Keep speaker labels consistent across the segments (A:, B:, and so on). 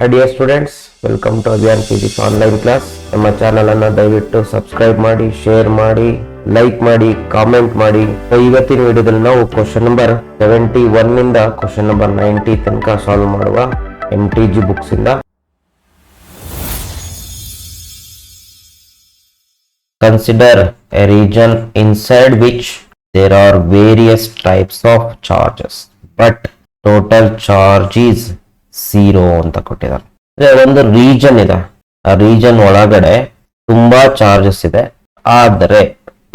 A: Hi dear students, welcome to Abhiyan Physics online class. ನಮ್ಮ channel ಅನ್ನು ದಯವಿಟ್ಟು subscribe ಮಾಡಿ, ಶೇರ್ ಮಾಡಿ, ಲೈಕ್ ಮಾಡಿ, ಕಾಮೆಂಟ್ ಮಾಡಿ. ಇವತ್ತಿನ ವಿಡಿಯೋದಲ್ಲಿ ನಾವು ಕ್ವಶನ್ ನಂಬರ್ 71 ಇಂದ ಕ್ವಶನ್ ನಂಬರ್ 90 ತನಕ ಸಾಲ್ವ್ ಮಾಡುವ MTG ಬುಕ್ಸ್ ಇಂದ. Consider a region inside which there are various types of charges, but total charge is 0 ಅಂತ ಕೊಟ್ಟಿದ್ದಾರೆ. ಒಂದು ರೀಜನ್ ಇದೆ, ಆ ರೀಜನ್ ಒಳಗಡೆ ತುಂಬಾ ಚಾರ್ಜಸ್ ಇದೆ, ಆದರೆ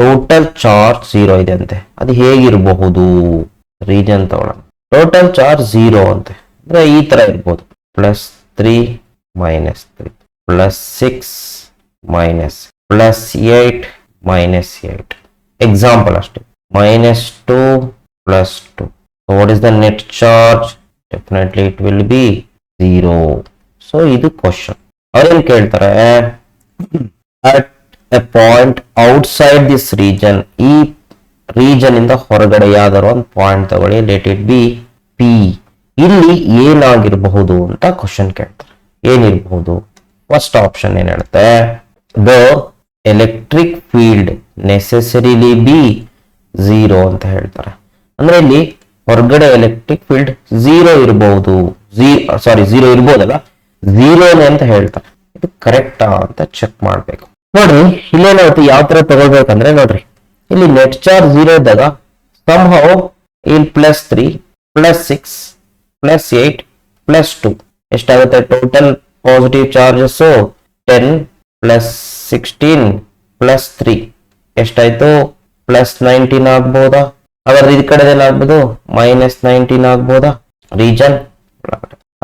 A: ಟೋಟಲ್ ಚಾರ್ಜ್ 0 ಇದೆ ಅಂತೆ. ಅದು ಹೇಗಿರಬಹುದು? ರೀಜನ್ ತಗೊಳ್ಳೋಣ. ಟೋಟಲ್ ಚಾರ್ಜ್ 0 ಅಂತೆ ಅಂದ್ರೆ ಈ ತರ ಇರ್ಬೋದು. +3 -3 +6 +8 -8. ಎಕ್ಸಾಂಪಲ್ ಅಷ್ಟೇ. -2 +2. So what is the net charge? Definitely it will be 0. So ಇದು ಕ್ವಶನ್. ಅವ್ರೇನ್ ಕೇಳ್ತಾರೆ, at a point outside this region, ಈ ರೀಜನ್ ಇಂದ ಹೊರಗಡೆ ಯಾವ್ದಾರು ಒಂದು ಪಾಯಿಂಟ್ ತಗೊಳ್ಳಿ, ಲೆಟ್ ಇಟ್ ಬಿ P. ಇಲ್ಲಿ ಏನಾಗಿರಬಹುದು ಅಂತ ಕ್ವಶನ್ ಕೇಳ್ತಾರೆ. ಏನಿರಬಹುದು? ಫಸ್ಟ್ ಆಪ್ಷನ್ ಏನ್ ಹೇಳುತ್ತೆ, the electric field necessarily be 0 ಅಂತ ಹೇಳ್ತಾರೆ. ಅಂದ್ರೆ ಇಲ್ಲಿ ಹೊರಗಡೆ ಎಲೆಕ್ಟ್ರಿಕ್ ಫೀಲ್ಡ್ 0 ಇರಬಹುದು. 0 ಇರ್ಬೋದಲ್ಲ, 0 ಅಂತ ಹೇಳ್ತಾರೆ. ಇದು ಕರೆಕ್ಟಾ ಅಂತ ಚೆಕ್ ಮಾಡ್ಬೇಕು. ನೋಡ್ರಿ, ಇಲ್ಲೇನಾಗುತ್ತೆ, ಯಾವ ತರ ತಗೊಳ್ಬೇಕಂದ್ರೆ, ನೋಡ್ರಿ ಇಲ್ಲಿ ನೆಟ್ ಚಾರ್ಜ್ 0 ಇದ್ದಾಗ somehow ಇಲ್ಲಿ +3 +6 +8 +2 ಎಷ್ಟಾಗುತ್ತೆ? ಟೋಟಲ್ ಪಾಸಿಟಿವ್ ಚಾರ್ಜಸ್ 10 +16 +3 ಎಷ್ಟಾಯ್ತು? +19 ಆಗ್ಬೋದಾ? ಹಾಗಾದ್ರೆ ಈ ಕಡೆ ಏನಾಗ್ಬೋದು? -19 ಆಗ್ಬೋದಾ ರೀಜನ್?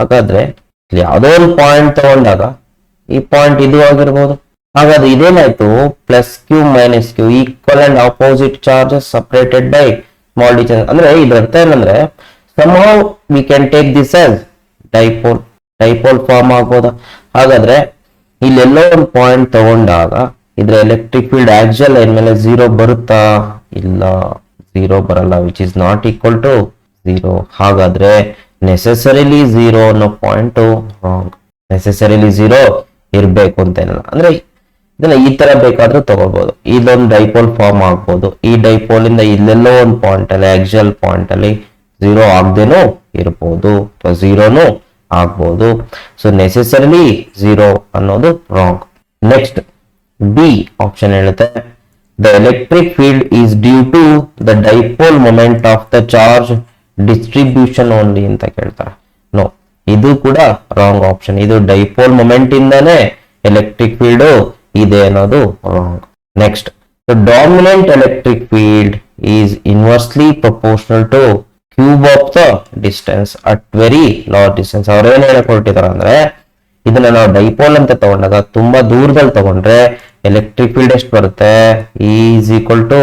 A: ಹಾಗಾದ್ರೆ ಇಲ್ಲಿ ಯಾವುದೋ ಒಂದು ಪಾಯಿಂಟ್ ತಗೊಂಡಾಗ ಈ ಪಾಯಿಂಟ್ ಇದು ಆಗಿರ್ಬೋದು. ಹಾಗಾದ್ರೆ ಇದೇನಾಯ್ತು? +q -q equal and opposite charges separated by small distance. ಅಂದ್ರೆ ಇದ್ರ ಅರ್ಥ ಏನಂದ್ರೆ, somehow we can take this as dipole form ಆಗ್ಬೋದಾ? ಹಾಗಾದ್ರೆ ಇಲ್ಲೆಲ್ಲೋ ಒಂದು ಪಾಯಿಂಟ್ ತಗೊಂಡಾಗ ಇದ್ರ ಎಲೆಕ್ಟ್ರಿಕ್ ಫೀಲ್ಡ್ ಆಕ್ಸಿಯಲ್ ಲೈನ್ ಮೇಲೆ 0 ಬರುತ್ತಾ? ಇಲ್ಲ, 0 ಬರಲ್ಲ, which is not equal to 0. ಹಾಗಾದ್ರೆ ನೆಸೆಸರಿಲಿ 0 ಅನ್ನೋ ಪಾಯಿಂಟ್ ರಾಂಗ್. ನೆಸೆಸರಿಲಿ 0 ಇರ್ಬೇಕು ಅಂತ ಏನಿಲ್ಲ. ಅಂದ್ರೆ ಇದನ್ನ ಈ ತರ ಬೇಕಾದ್ರೂ ತಗೋಬಹುದು. ಇದೊಂದು ಡೈಪೋಲ್ ಫಾರ್ಮ್ ಆಗ್ಬೋದು. ಈ ಡೈಪೋಲ್ ಇಂದ ಇಲ್ಲೆಲ್ಲೋ ಒಂದು ಪಾಯಿಂಟ್ ಅಲ್ಲಿ, ಆಕ್ಸಿಯಲ್ ಪಾಯಿಂಟ್ ಅಲ್ಲಿ 0 ಆಗದೇನೂ ಇರ್ಬೋದು, ಅಥವಾ 0ನೂ ಆಗ್ಬೋದು. ಸೊ ನೆಸೆಸರಿಲಿ 0 ಅನ್ನೋದು ರಾಂಗ್. ನೆಕ್ಸ್ಟ್ ಬಿ ಆಪ್ಷನ್ ಹೇಳುತ್ತೆ, the electric field is due to the dipole moment of the charge distribution only ಅಂತ ಕೇಳ್ತಾರೆ. ನೋ, ಇದು ಕೂಡ ರಾಂಗ್ ಆಪ್ಷನ್. ಇದು ಡೈಪೋಲ್ ಮೊಮೆಂಟ್ ಇಂದಾನೆ ಎಲೆಕ್ಟ್ರಿಕ್ ಫೀಲ್ಡ್ ಇದೆ ಅನ್ನೋದು wrong. Next, the dominant electric field is inversely proportional to cube of the distance at very large distance. ಅವ್ರೇನ್ ಹೇಳ್ಕೊಟ್ಟಿದ್ದಾರೆ ಅಂದ್ರೆ, ಇದನ್ನ ನಾವು ಡೈಪೋಲ್ ಅಂತ ತಗೊಂಡಾಗ ತುಂಬಾ ದೂರದಲ್ಲಿ ತಗೊಂಡ್ರೆ ಎಲೆಕ್ಟ್ರಿಕ್ ಫೀಲ್ಡ್ ಎಷ್ಟು ಬರುತ್ತೆ? ಈಸ್ ಈಕ್ವಲ್ ಟು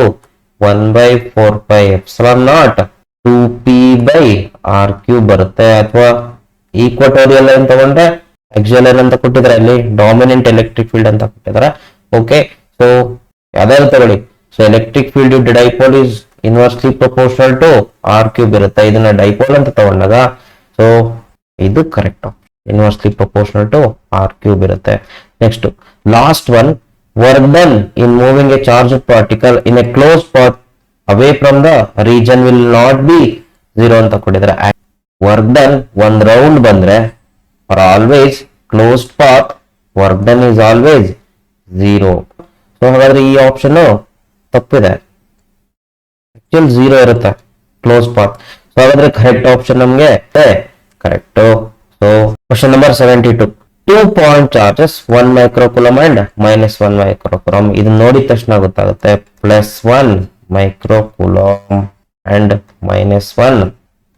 A: 1/4πε0 2p/r³ ಬರುತ್ತೆ. ಅಥವಾ ಈಕ್ವಟೋರಿಯಲ್ ಲೈನ್ ತಗೊಂಡ್ರೆ ಆಕ್ಸಿಯಲ್ ಲೈನ್ ಅಂತ ಕೊಟ್ಟಿದ್ದಾರೆ, ಅಲ್ಲಿ ಡಾಮಿನೆಂಟ್ ಎಲೆಕ್ಟ್ರಿಕ್ ಫೀಲ್ಡ್ ಅಂತ ಕೊಟ್ಟಿದ್ದಾರೆ. ಓಕೆ, ಸೊ ಯಾವ್ದಾದ್ರು ತಗೊಳ್ಳಿ. So electric field dipole is inversely proportional to r³ ಇರುತ್ತೆ. ಇದನ್ನ ಡೈಪೋಲ್ ಅಂತ ತಗೊಂಡಾಗ ಸೊ ಇದು correct, inversely proportional to r³ ಇರುತ್ತೆ. Next last one, work done in moving a charged particle in a closed path away from the region will not be 0 ಅಂತ ಕೊಟ್ಟಿದ್ದಾರೆ. Work done ಒಂದ್ round ಬಂದ್ರೆ for always closed path work done is always 0. So ಹಾಗಾದ್ರೆ ಈ option ತಪ್ಪಿದೆ. Actual 0 ಇರುತ್ತೆ close path. So ಹಾಗಾದ್ರೆ correct option ನಮ್ಗೆ correct. So question number 72, 2 point charges 1 microcoulomb and -1 microcoulomb. ಇದನ್ನ ನೋಡಿದ ತಕ್ಷಣ ಗೊತ್ತಾಗುತ್ತೆ, +1 microcoulomb and -1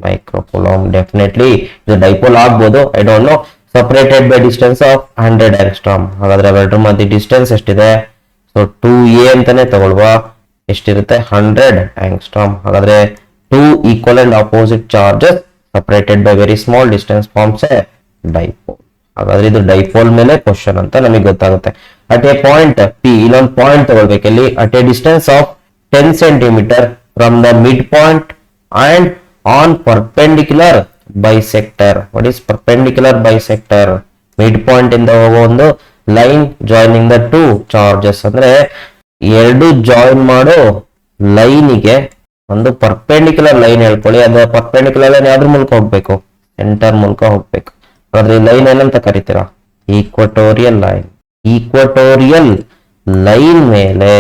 A: microcoulomb. ಡೆಫಿನೆಟ್ಲಿ ಇದು ಡೈಪೋಲ್ ಆಗ್ಬೋದು, I don't know. Separated by distance of 100 angstrom. ಹಾಗಾದ್ರೆ ಅವೆರಡರ ಮಧ್ಯೆ ಡಿಸ್ಟೆನ್ಸ್ ಎಷ್ಟಿದೆ? ಸೊ 2a ಅಂತಾನೆ ತಗೊಳ್ವಾ. ಎಷ್ಟಿರುತ್ತೆ? 100 ಆಂಗ್ಸ್ಟ್ರಾಮ್. ಹಾಗಾದ್ರೆ 2 equal and opposite charges separated by very small distance forms a dipole. ಹಾಗಾದ್ರೆ ಇದು ಡೈಪೋಲ್ ಮೇಲೆ ಕ್ವಶನ್ ಅಂತ ನಮಗೆ ಗೊತ್ತಾಗುತ್ತೆ. ಅಟ್ ಎ ಪಾಯಿಂಟ್ P, ಇಲ್ಲೊಂದು ಪಾಯಿಂಟ್ ತಗೊಳ್ಬೇಕು. ಇಲ್ಲಿ at a distance of 10 centimeter from the midpoint and on perpendicular bisector. What is perpendicular bisector? Mid point ಇಂದ ಹೋಗೋ ಒಂದು line joining the two charges, ಅಂದ್ರೆ ಎರಡು ಜಾಯಿನ್ ಮಾಡೋ ಲೈನಿಗೆ ಒಂದು ಪರ್ಪೆಂಡಿಕ್ಯುಲರ್ ಲೈನ್ ಹೇಳ್ಕೊಳ್ಳಿ. ಅದು ಪರ್ಪೆಂಡಿಕ್ಯುಲರ್ ಲೈನ್ ಯಾವ್ದ್ರ ಮೂಲಕ ಹೋಗ್ಬೇಕು? ಸೆಂಟರ್ ಮೂಲಕ ಹೋಗ್ಬೇಕು. ಆದ್ರೆ ಈ ಲೈನ್ ಏನಂತ ಕರಿತೀರಾ? Equatorial line. ಈಕ್ವಟೋರಿಯಲ್ ಲೈನ್ ಮೇಲೆ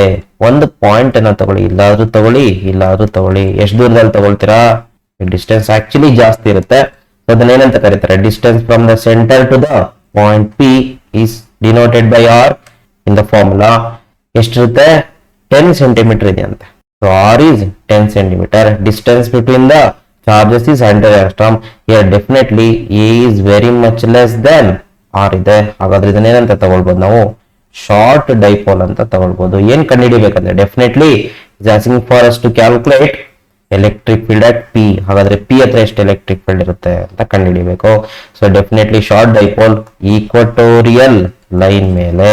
A: ಒಂದು ಪಾಯಿಂಟ್ ಅನ್ನ ತಗೊಳ್ಳಿ, ಇಲ್ಲಾದ್ರೂ ತಗೊಳ್ಳಿ. ಎಷ್ಟು ದೂರದಲ್ಲಿ ತಗೊಳ್ತೀರಾ? ಡಿಸ್ಟೆನ್ಸ್ ಆಕ್ಚುಲಿ ಜಾಸ್ತಿ ಇರುತ್ತೆ. ಅದನ್ನ ಏನಂತ ಕರೀತಾರೆ? Distance from the centre to the point P is denoted by r in the formula. ಎಷ್ಟಿರುತ್ತೆ? 10 centimeter ಇದೆ ಅಂತೆ. So r is 10 centimeter. Distance between the charges is 100 angstrom. Here definitely a is very much less than r ಇದೆ. ಹಾಗಾದ್ರೆ ಇದನ್ನ ಏನಂತ ತಗೊಳ್ಬಹುದು ನಾವು? Short dipole ಅಂತ ತಗೊಳ್ಬಹುದು. ಏನ್ ಕಂಡುಹಿಡಿಬೇಕಂದ್ರೆ definitely is asking for us to calculate electric field at P. ಹಾಗಾದ್ರೆ ಪಿ ಹತ್ರ ಎಷ್ಟು ಎಲೆಕ್ಟ್ರಿಕ್ ಫೀಲ್ಡ್ ಇರುತ್ತೆ ಅಂತ ಕಂಡುಹಿಡಿಬೇಕು. So definitely short dipole equatorial line ಮೇಲೆ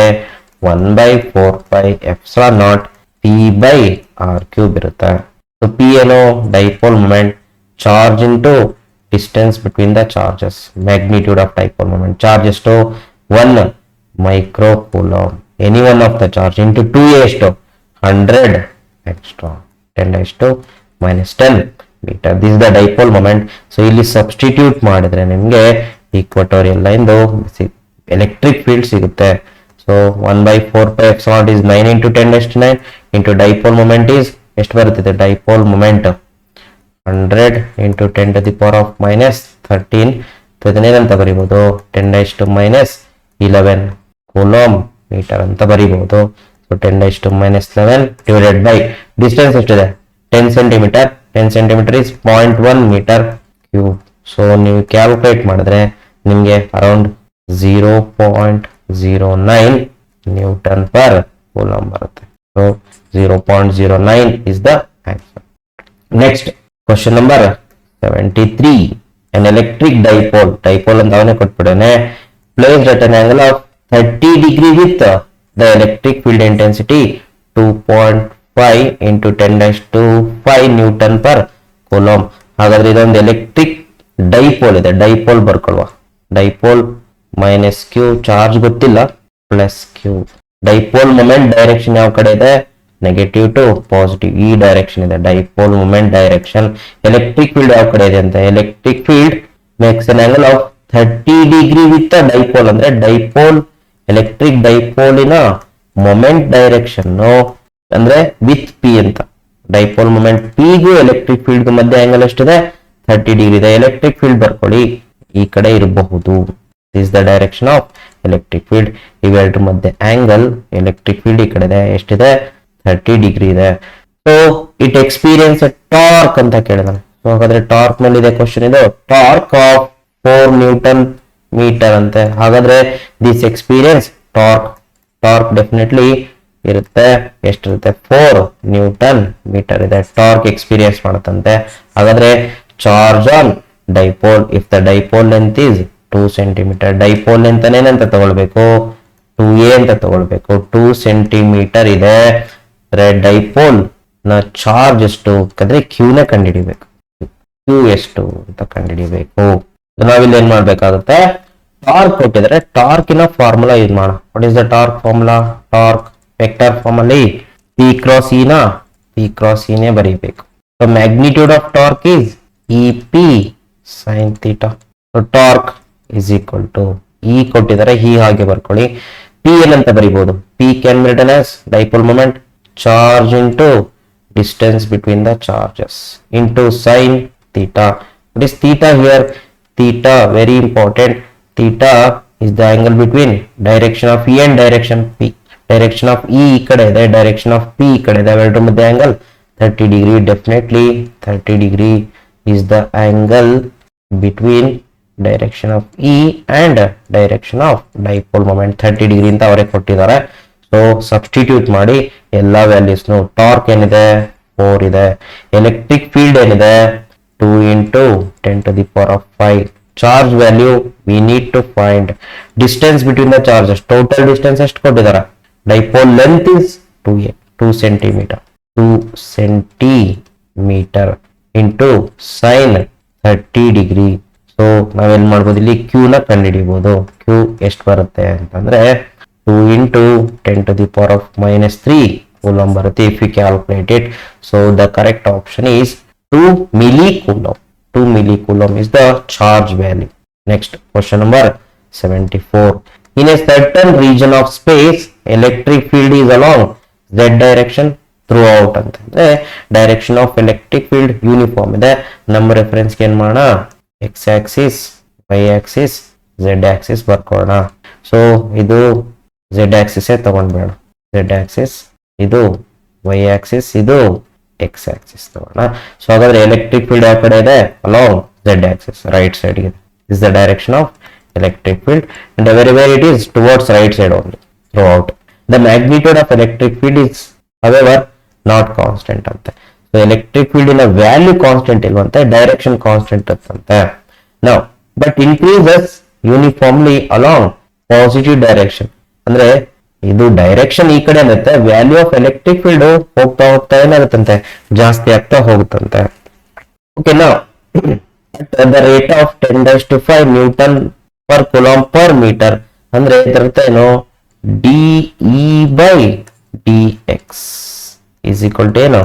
A: 1/4πε0 p/r³ ಇರುತ್ತೆ. ಸೊ ಪಿ ಏನು? Dipole moment, charge into distance between the charges, magnitude of dipole moment. Charge ಎಷ್ಟು? 1 micro coulomb. Any one of the charge into 2a ಎಷ್ಟು? 100 extra 10⁻⁻10 metre. This is the dipole moment. So ಇಲ್ಲಿ substitute ಮಾಡಿದ್ರೆ ನಿಮ್ಗೆ equatorial line electric field ಸಿಗುತ್ತೆ. So 1/4πε0 is 9 × 10⁻⁹ into dipole moment is ಎಷ್ಟು ಬರುತ್ತದೆ? Dipole moment 100 × 10⁻⁻13. ಇದನ್ನೇನಂತ ಬರೀಬಹುದು? 10⁻⁻11 ಕೂಲಮ್ ಮೀಟರ್ ಅಂತ ಬರೀಬಹುದು. ಸೊ 10⁻⁻11 ಡಿವೈಡೆಡ್ ಬೈ ಡಿಸ್ಟೆನ್ಸ್ ಎಷ್ಟಿದೆ? 10 centimetre. 10 centimetre is 0.1 metre cube. So ನೀವು ಕ್ಯಾಲ್ಕುಲೇಟ್ ಮಾಡಿದ್ರೆ ನಿಮಗೆ ಅರೌಂಡ್ 0.09 ನ್ಯೂಟನ್ ಪರ್ ಕೂಲಮ್ ಬರುತ್ತೆ. So 0.09 is the answer. Next question number 73. an electric dipole ಅಂತ ಅವನೇ ಕೊಟ್ಬಿಡನೆ, placed at an angle of 30 degree with the electric field intensity 2.5 × 10⁻⁵ newton per coulomb. ಹಾಗಾದ್ರೆ ಇದೊಂದು electric dipole ಇದೆ. Dipole ಬರ್ಕೊಳ್ವಾ? Dipole minus Q, charge ಗೊತ್ತಿಲ್ಲ, plus Q. Dipole moment direction ಯಾವ ಕಡೆ ಇದೆ? ನೆಗೆಟಿವ್ ಟು ಪಾಸಿಟಿವ್, ಈ ಡೈರೆಕ್ಷನ್ ಇದೆ dipole moment direction. Electric field ಯಾವ ಕಡೆ ಇದೆ ಅಂತ? Electric field makes an angle of 30 degree with dipole. ಅಂದ್ರೆ ಡೈಪೋಲ್ ಎಲೆಕ್ಟ್ರಿಕ್ ಡೈಪೋಲಿನ ಮೊಮೆಂಟ್ ಡೈರೆಕ್ಷನ್ ಅಂದ್ರೆ ವಿತ್ ಪಿ ಅಂತ. ಡೈಪೋಲ್ ಮೊಮೆಂಟ್ ಪಿಗೂ ಎಲೆಕ್ಟ್ರಿಕ್ ಫೀಲ್ಡ್ ಮಧ್ಯೆ ಆಂಗಲ್ ಎಷ್ಟಿದೆ? 30 ಡಿಗ್ರಿ ಇದೆ. ಎಲೆಕ್ಟ್ರಿಕ್ ಫೀಲ್ಡ್ ಬರ್ಕೊಳ್ಳಿ, ಈ ಕಡೆ ಇರಬಹುದು. This the direction of electric field. ಇವೆರಡರ ಮಧ್ಯೆ ಆಂಗಲ್ ಎಲೆಕ್ಟ್ರಿಕ್ ಫೀಲ್ಡ್ ಈ ಕಡೆ ಇದೆ, ಎಷ್ಟಿದೆ? 30 ಡಿಗ್ರಿ ಇದೆ. ಸೊ ಇಟ್ ಎಕ್ಸ್ಪೀರಿಯನ್ಸ್ ಟಾರ್ಕ್ ಅಂತ ಕೇಳಿದಾನೆ. ಸೊ ಹಾಗಾದ್ರೆ ಟಾರ್ಕ್ ಮೇಲೆ ಇದೆ ಕ್ವಶನ್. ಇದು ಟಾರ್ಕ್ ಆಫ್ 4 ನ್ಯೂಟನ್ ಮೀಟರ್ ಅಂತೆ. ಹಾಗಾದ್ರೆ ದಿಸ್ ಎಕ್ಸ್ಪೀರಿಯನ್ಸ್ ಟಾರ್ಕ್ ಡೆಫಿನೆಟ್ಲಿ ಇರುತ್ತೆ. ಎಷ್ಟಿರುತ್ತೆ? 4 ನ್ಯೂಟನ್ ಮೀಟರ್ ಇದೆ. ಟಾರ್ಕ್ ಎಕ್ಸ್ಪೀರಿಯನ್ಸ್ ಮಾಡುತ್ತಂತೆ. ಹಾಗಾದ್ರೆ charge on dipole, if the dipole length is 2 centimetre. Dipole length ಏನಂತ ತಗೊಳ್ಬೇಕು? 2a ಅಂತ ತಗೊಳ್ಬೇಕು. 2 ಸೆಂಟಿಮೀಟರ್ ಇದೆ. ಡೈಪೋಲ್ ನ ಚಾರ್ಜ್ ಎಷ್ಟು ಅಂದ್ರೆ ಕ್ಯೂ ನ ಕಂಡುಹಿಡಿಬೇಕು. ಕ್ಯೂ ಎಷ್ಟು ಅಂತ ಕಂಡುಹಿಡಿಬೇಕು. ನಾವಿಲ್ಲಿ ಏನ್ ಮಾಡ್ಬೇಕಾಗುತ್ತೆ? ಟಾರ್ಕ್ ಕೊಟ್ಟಿದ್ರೆ ಟಾರ್ಕಿನ ಫಾರ್ಮುಲಾ ಯೂಸ್ ಮಾಡೋಣ. What is the torque formula? Torque vector ಫಾರ್ಮಲ್ಲಿ P × E ನೇ ಬರೀಬೇಕು. So magnitude of torque is EP sin θ. So torque is equal to E ಕೊಟ್ಟಿದ್ದಾರೆ, ಈ ಹಾಗೆ ಬರ್ಕೊಳ್ಳಿ. P ಏನಂತ ಬರೀಬಹುದು? P can be written as dipole moment charge into distance between the charges into sin theta. What is theta here? Theta, very important. Theta is the angle between direction of E and direction P. Direction of E ಈ ಕಡೆ ಇದೆ, direction of P ಈ ಕಡೆ ಇದೆ. ಅವೆರಡರ ಮಧ್ಯೆ angle 30 degree. Definitely 30 degree is the angle between direction of E and direction of dipole moment. 30 degree ಅಂತ ಅವರೇ ಕೊಟ್ಟಿದ್ದಾರೆ. ಸೊ ಸಬ್ಸ್ಟಿಟ್ಯೂಟ್ ಮಾಡಿ ಎಲ್ಲಾ ವ್ಯಾಲ್ಯೂಸ್. ಟಾರ್ಕ್ ಏನಿದೆ? 4 ಇದೆ. ಎಲೆಕ್ಟ್ರಿಕ್ ಫೀಲ್ಡ್ ಏನಿದೆ? 2 × 10⁵. Charge value we need to find. Distance between the charges, total distance ಎಷ್ಟು ಕೊಟ್ಟಿದ್ದಾರೆ? Dipole length is 2 centimetre. 2 centimetre into sine 30 degree. So ನಾವೇನ್ ಮಾಡ್ಬೋದು ಇಲ್ಲಿ ಕ್ಯೂ ನ ಕಂಡುಹಿಡಿಬಹುದು. ಕ್ಯೂ ಎಷ್ಟು ಬರುತ್ತೆ ಅಂತಂದ್ರೆ 2 into 10 to the power of -3 coulomb ಬರುತ್ತೆ if you calculate it. So the correct option is 2 millicoulomb. 2 millicoulomb is the charge value. Next, question number 74. In a certain region of space, electric field is along z direction throughout ಅಂತಂದ್ರೆ direction of electric field uniform ಇದೆ. ನಮ್ಮ ರೆಫರೆನ್ಸ್ಗೆ ಏನ್ ಮಾಡೋಣ, x axis, y axis, z axis ಬರ್ಕೋಣ. So ಇದು z axis ತಗೊಂಡ್ಬೇಡ, z axis ಇದು y ಆಕ್ಸಿಸ್, ಇದು x ಆಕ್ಸಿಸ್ ತಗೋಣ. ಸೊ ಹಾಗಾದ್ರೆ ಎಲೆಕ್ಟ್ರಿಕ್ ಫೀಲ್ಡ್ ಯಾವ ಕಡೆ ಇದೆ, along z axis, right side ಇದೆ. This is the direction of electric field and wherever it is towards right side only throughout. The magnitude of electric field is however not constant ante. So electric field in a value constant ilvante, direction constant ante. Now but increases uniformly along positive direction. Andre ಇದು direction ಈ ಕಡೆ ಇರುತ್ತೆ, value of electric field ಹೋಗ್ತಾ ಹೋಗ್ತಾ ಏನಾಗುತ್ತಂತೆ, ಜಾಸ್ತಿ ಆಗ್ತಾ ಹೋಗುತ್ತಂತೆ. Okay, now at the rate of 10⁵ Newton per coulomb per meter ಅಂದ್ರೆ ಇದರರ್ಥ ಏನು, dE/dx is equal to ಏನು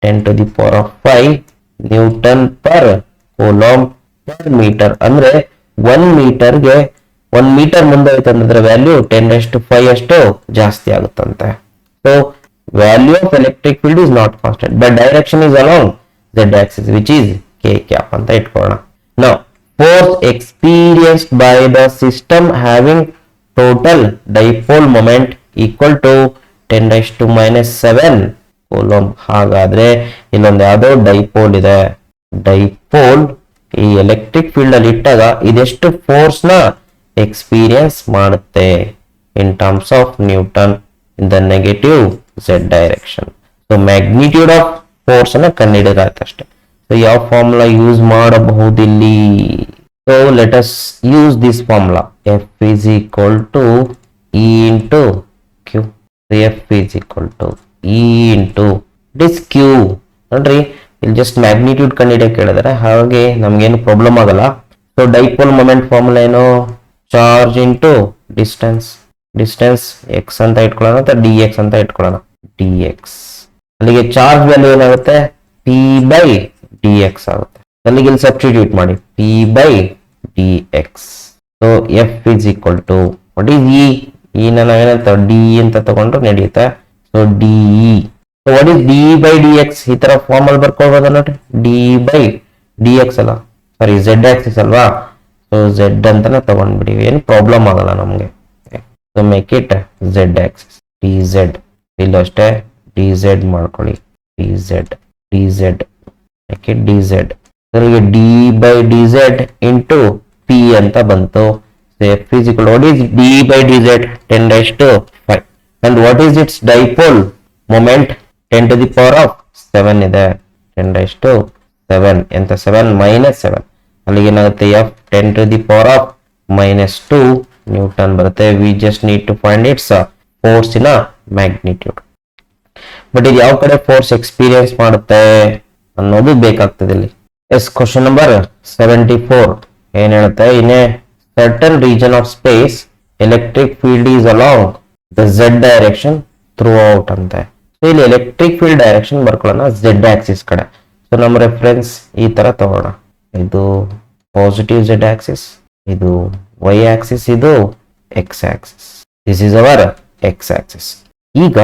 A: 10⁵ Newton per coulomb per meter. ಅಂದ್ರೆ 1 ಮೀಟರ್ಗೆ 1 ಮೀಟರ್ ಮುಂದೆ ಹೋಯ್ತಂದ್ರೆ ವ್ಯಾಲ್ಯೂ 10⁵ ಅಷ್ಟು ಜಾಸ್ತಿ ಆಗುತ್ತಂತೆ. So value of electric field is not constant but direction is along z axis which is k cap ಅಂತ ಇಟ್ಕೊಳ್ಳೋಣ. Now force experienced by the system having total dipole moment equal to 10⁻⁷ coulomb. ಹಾಗಾದ್ರೆ ಇಲ್ಲೊಂದು ಯಾವ್ದೋ dipole ಇದೆ, dipole ಈ electric field ಅಲ್ಲಿ ಇಟ್ಟಾಗ ಇದೆಷ್ಟು ಫೋರ್ಸ್ ನ ಎಕ್ಸ್ಪೀರಿಯನ್ಸ್ ಮಾಡುತ್ತೆ ಇನ್ terms of Newton in the negative z direction. So magnitude of force ಅನ್ನ ಕಂಡುಹಿಡಿದಾಯ್ತು ಅಷ್ಟೇ. ಸೊ ಯಾವ ಫಾರ್ಮುಲಾ ಯೂಸ್ ಮಾಡಬಹುದು ಇಲ್ಲಿ, so let us use this formula, F is equal to E into Q. F is equal to E into this Q. ನೋಡ್ರಿ ಇಲ್ಲಿ just magnitude ಕಂಡುಹಿಡಿಯಕ್ಕೆ ಹೇಳಿದಾರೆ, ಹಾಗೆ ನಮ್ಗೇನು ಪ್ರಾಬ್ಲಮ್ ಆಗಲ್ಲ. ಸೊ ಡೈಪೋಲ್ ಮೊಮೆಂಟ್ ಫಾರ್ಮುಲಾ ಏನು, charge into distance, distance X ಅಂತ ಇಟ್ಕೊಳ್ಳೋಣ ಅಥವಾ ಡಿ ಎಕ್ಸ್ ಅಂತ ಇಟ್ಕೊಳ್ಳೋಣ, ಡಿ ಎಕ್ಸ್. ಅಲ್ಲಿಗೆ ಚಾರ್ಜ್ ವ್ಯಾಲ್ಯೂ ಏನಾಗುತ್ತೆ, P/dx ಆಗುತ್ತೆ. ಅಲ್ಲಿಗೆ ಇಲ್ಲಿ ಸಬ್ಸ್ಟಿಟ್ಯೂಟ್ ಮಾಡಿ, P/dx. So F is equal to what is E? E ನ ನಾವೇನಂತ ಡಿ ಅಂತ ತಗೊಂಡ್ರು ನಡೆಯುತ್ತೆ. So DE. So what is dE/dx? ಈ ತರ ಫಾರ್ಮ್ ಅಲ್ಲಿ ಬರ್ಕೊಳ್ಬೋದು ನೋಡಿ, dE/dx ಅಲ್ಲ, ಸಾರಿ z ಆಕ್ಸಿಸ್ ಅಲ್ವಾ. ಸೊ z ಅಂತಾನೆ ತಗೊಂಡ್ಬಿಡಿ, ಏನು ಪ್ರಾಬ್ಲಮ್ ಆಗಲ್ಲ ನಮ್ಗೆ. So make it z Axis, dz. ಇಲ್ಲೂ ಅಷ್ಟೇ dz ಮಾಡ್ಕೊಳ್ಳಿ, dz make it dz. ಅದ್ರಿಗೆ dE/dz into P ಅಂತ ಬಂತು. F is equal to what is dE/dz, 10⁵. and what is its dipole moment, 10⁻⁷ ಇದೆ, 10⁻⁷. ಎಂತ 7 -7. ಅಲ್ಲಿಗೆ ಏನಾಗುತ್ತೆ, F 10⁻⁻² ನ್ಯೂಟನ್ ಬರುತ್ತೆ. We just need to find its ಫೋರ್ಸಿನ ಮ್ಯಾಗ್ನಿಟ್ಯೂಡ್. ಬಟ್ ಇದು ಯಾವ ಕಡೆ ಫೋರ್ಸ್ ಎಕ್ಸ್ಪೀರಿಯನ್ಸ್ ಮಾಡುತ್ತೆ ಅನ್ನೋದು ಬೇಕಾಗ್ತದೆ ಇಲ್ಲಿ. ಎಸ್, ಕ್ವಶನ್ ನಂಬರ್ 74 ಏನ್ ಹೇಳುತ್ತೆ, in a certain region of space electric field is along the z direction through ಅಂತೆ. ಸೊ ಇಲ್ಲಿ ಎಲೆಕ್ಟ್ರಿಕ್ ಫೀಲ್ಡ್ ಡೈರೆಕ್ಷನ್ ಬರ್ಕೊಳ್ಳೋಣ z ಆಕ್ಸಿಸ್ ಕಡೆ. ಸೊ ನಮ್ಮ ರೆಫರೆನ್ಸ್ ಈ ತರ ತಗೋಣ, ಇದು ಪಾಸಿಟಿವ್ z ಆಕ್ಸಿಸ್, ಇದು y ಆಕ್ಸಿಸ್, ಇದು x axis. This is our x axis. ಈಗ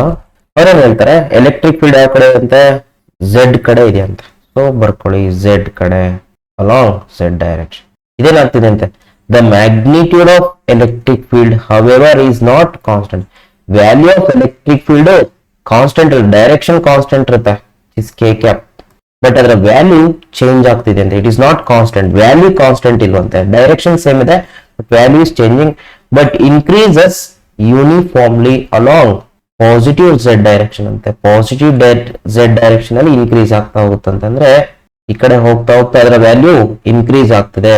A: ಅವ್ರೇನ್ ಹೇಳ್ತಾರೆ, ಎಲೆಕ್ಟ್ರಿಕ್ ಫೀಲ್ಡ್ ಯಾವ ಕಡೆ ಅಂತ, z ಕಡೆ ಇದೆ ಅಂತ. ಸೊ ಬರ್ಕೊಳ್ಳಿ z ಕಡೆ ಅಲಾಂಗ್ z ಡೈರೆಕ್ಷನ್. ಇದೇನಾಗ್ತಿದೆ ಅಂತೆ, the magnitude of electric field however is not constant. Value of electric field constant ಇರುತ್ತೆ, ಡೈರೆಕ್ಷನ್ ಕಾನ್ಸ್ಟೆಂಟ್ ಇರುತ್ತೆ, ಇಸ್ k cap. ಬಟ್ ಅದರ ವ್ಯಾಲ್ಯೂ ಚೇಂಜ್ ಆಗ್ತಿದೆ ಅಂತ, it is not constant. Value constant ಇಲ್ವಂತೆ, direction same ಇದೆ but value is changing. But increases uniformly along positive z direction ಅಂತೆ. Positive z direction ಅಲ್ಲಿ increase ಆಗ್ತಾ ಹೋಗುತ್ತಂತಂದ್ರೆ ಈ ಕಡೆ ಹೋಗ್ತಾ ಹೋಗ್ತಾ ಅದರ ವ್ಯಾಲ್ಯೂ ಇನ್ಕ್ರೀಸ್ ಆಗ್ತದೆ.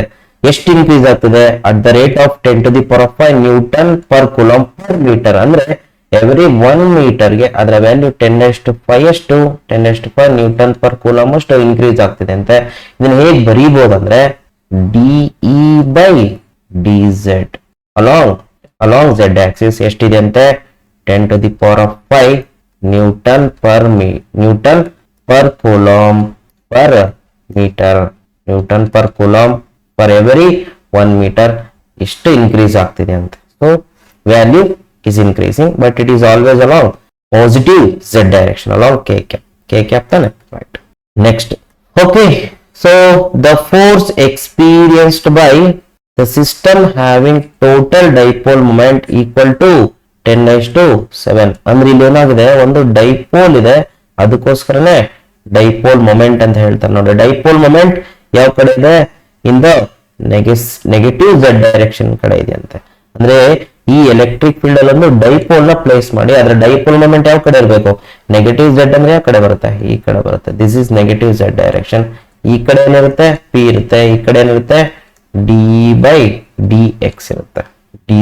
A: ಎಷ್ಟು ಇನ್ಕ್ರೀಸ್ ಆಗ್ತದೆ, at the rate of 10⁵ newton per coulomb per metre. ಅಂದ್ರೆ ಎವ್ರಿ 1 ಮೀಟರ್ಗೆ ಅದರ ವ್ಯಾಲ್ಯೂ 10⁵ ಅಷ್ಟು 10⁵ ನ್ಯೂಟನ್ ಪರ್ ಕೂಲಂಬ್ ಅಷ್ಟು ಇನ್ಕ್ರೀಸ್ ಆಗ್ತಿದೆ ಅಂತೆ. ಇದನ್ನ ಹೇಗೆ ಬರೀಬಹುದು ಅಂದ್ರೆ, D E by D Z along z axis ಎಷ್ಟಿದೆ ಅಂತೆ 10 to the power of 5 Newton per coulomb per meter, Newton per coulomb per every 1 meter ಇಷ್ಟು ಇನ್ಕ್ರೀಸ್ ಆಗ್ತಿದೆ ಅಂತ. So value is increasing but it is always along positive z direction, along k cap ತಾನೆ, right? Next, okay, so the force experienced by the system having total dipole moment equal to 10⁻⁷ ಅಂದ್ರೆ ಇಲ್ಲಿ ಏನಾಗಿದೆ, ಒಂದು dipole ಇದೆ, ಅದಕ್ಕೋಸ್ಕರನೇ dipole moment ಅಂತ ಹೇಳ್ತಾರೆ ನೋಡಿ. ಡೈಪೋಲ್ ಮೊಮೆಂಟ್ ಯಾವ ಕಡೆ ಇದೆ, in the negative z direction ಕಡೆ ಇದೆ ಅಂತೆ. ಅಂದ್ರೆ ಈ ಎಲೆಕ್ಟ್ರಿಕ್ ಫೀಲ್ಡ್ ಅಲ್ಲಿ ಒಂದು ಡೈಪೋಲ್ ನ ಪ್ಲೇಸ್ ಮಾಡಿ, ಅದರ ಡೈಪೋಲ್ ಮೊಮೆಂಟ್ ಯಾವ ಕಡೆ ಇರಬೇಕು, ನೆಗೆಟಿವ್ z ಅಂದ್ರೆ ಯಾವ ಕಡೆ ಬರುತ್ತೆ, ಈ ಕಡೆ ಬರುತ್ತೆ. This is negative z direction. ಈ ಕಡೆ ಏನಿರುತ್ತೆ, p ಇರುತ್ತೆ, ಈ ಕಡೆ ಏನಿರುತ್ತೆ ಡಿ ಬೈ ಡಿ ಎಕ್ಸ್ ಇರುತ್ತೆ, ಡಿ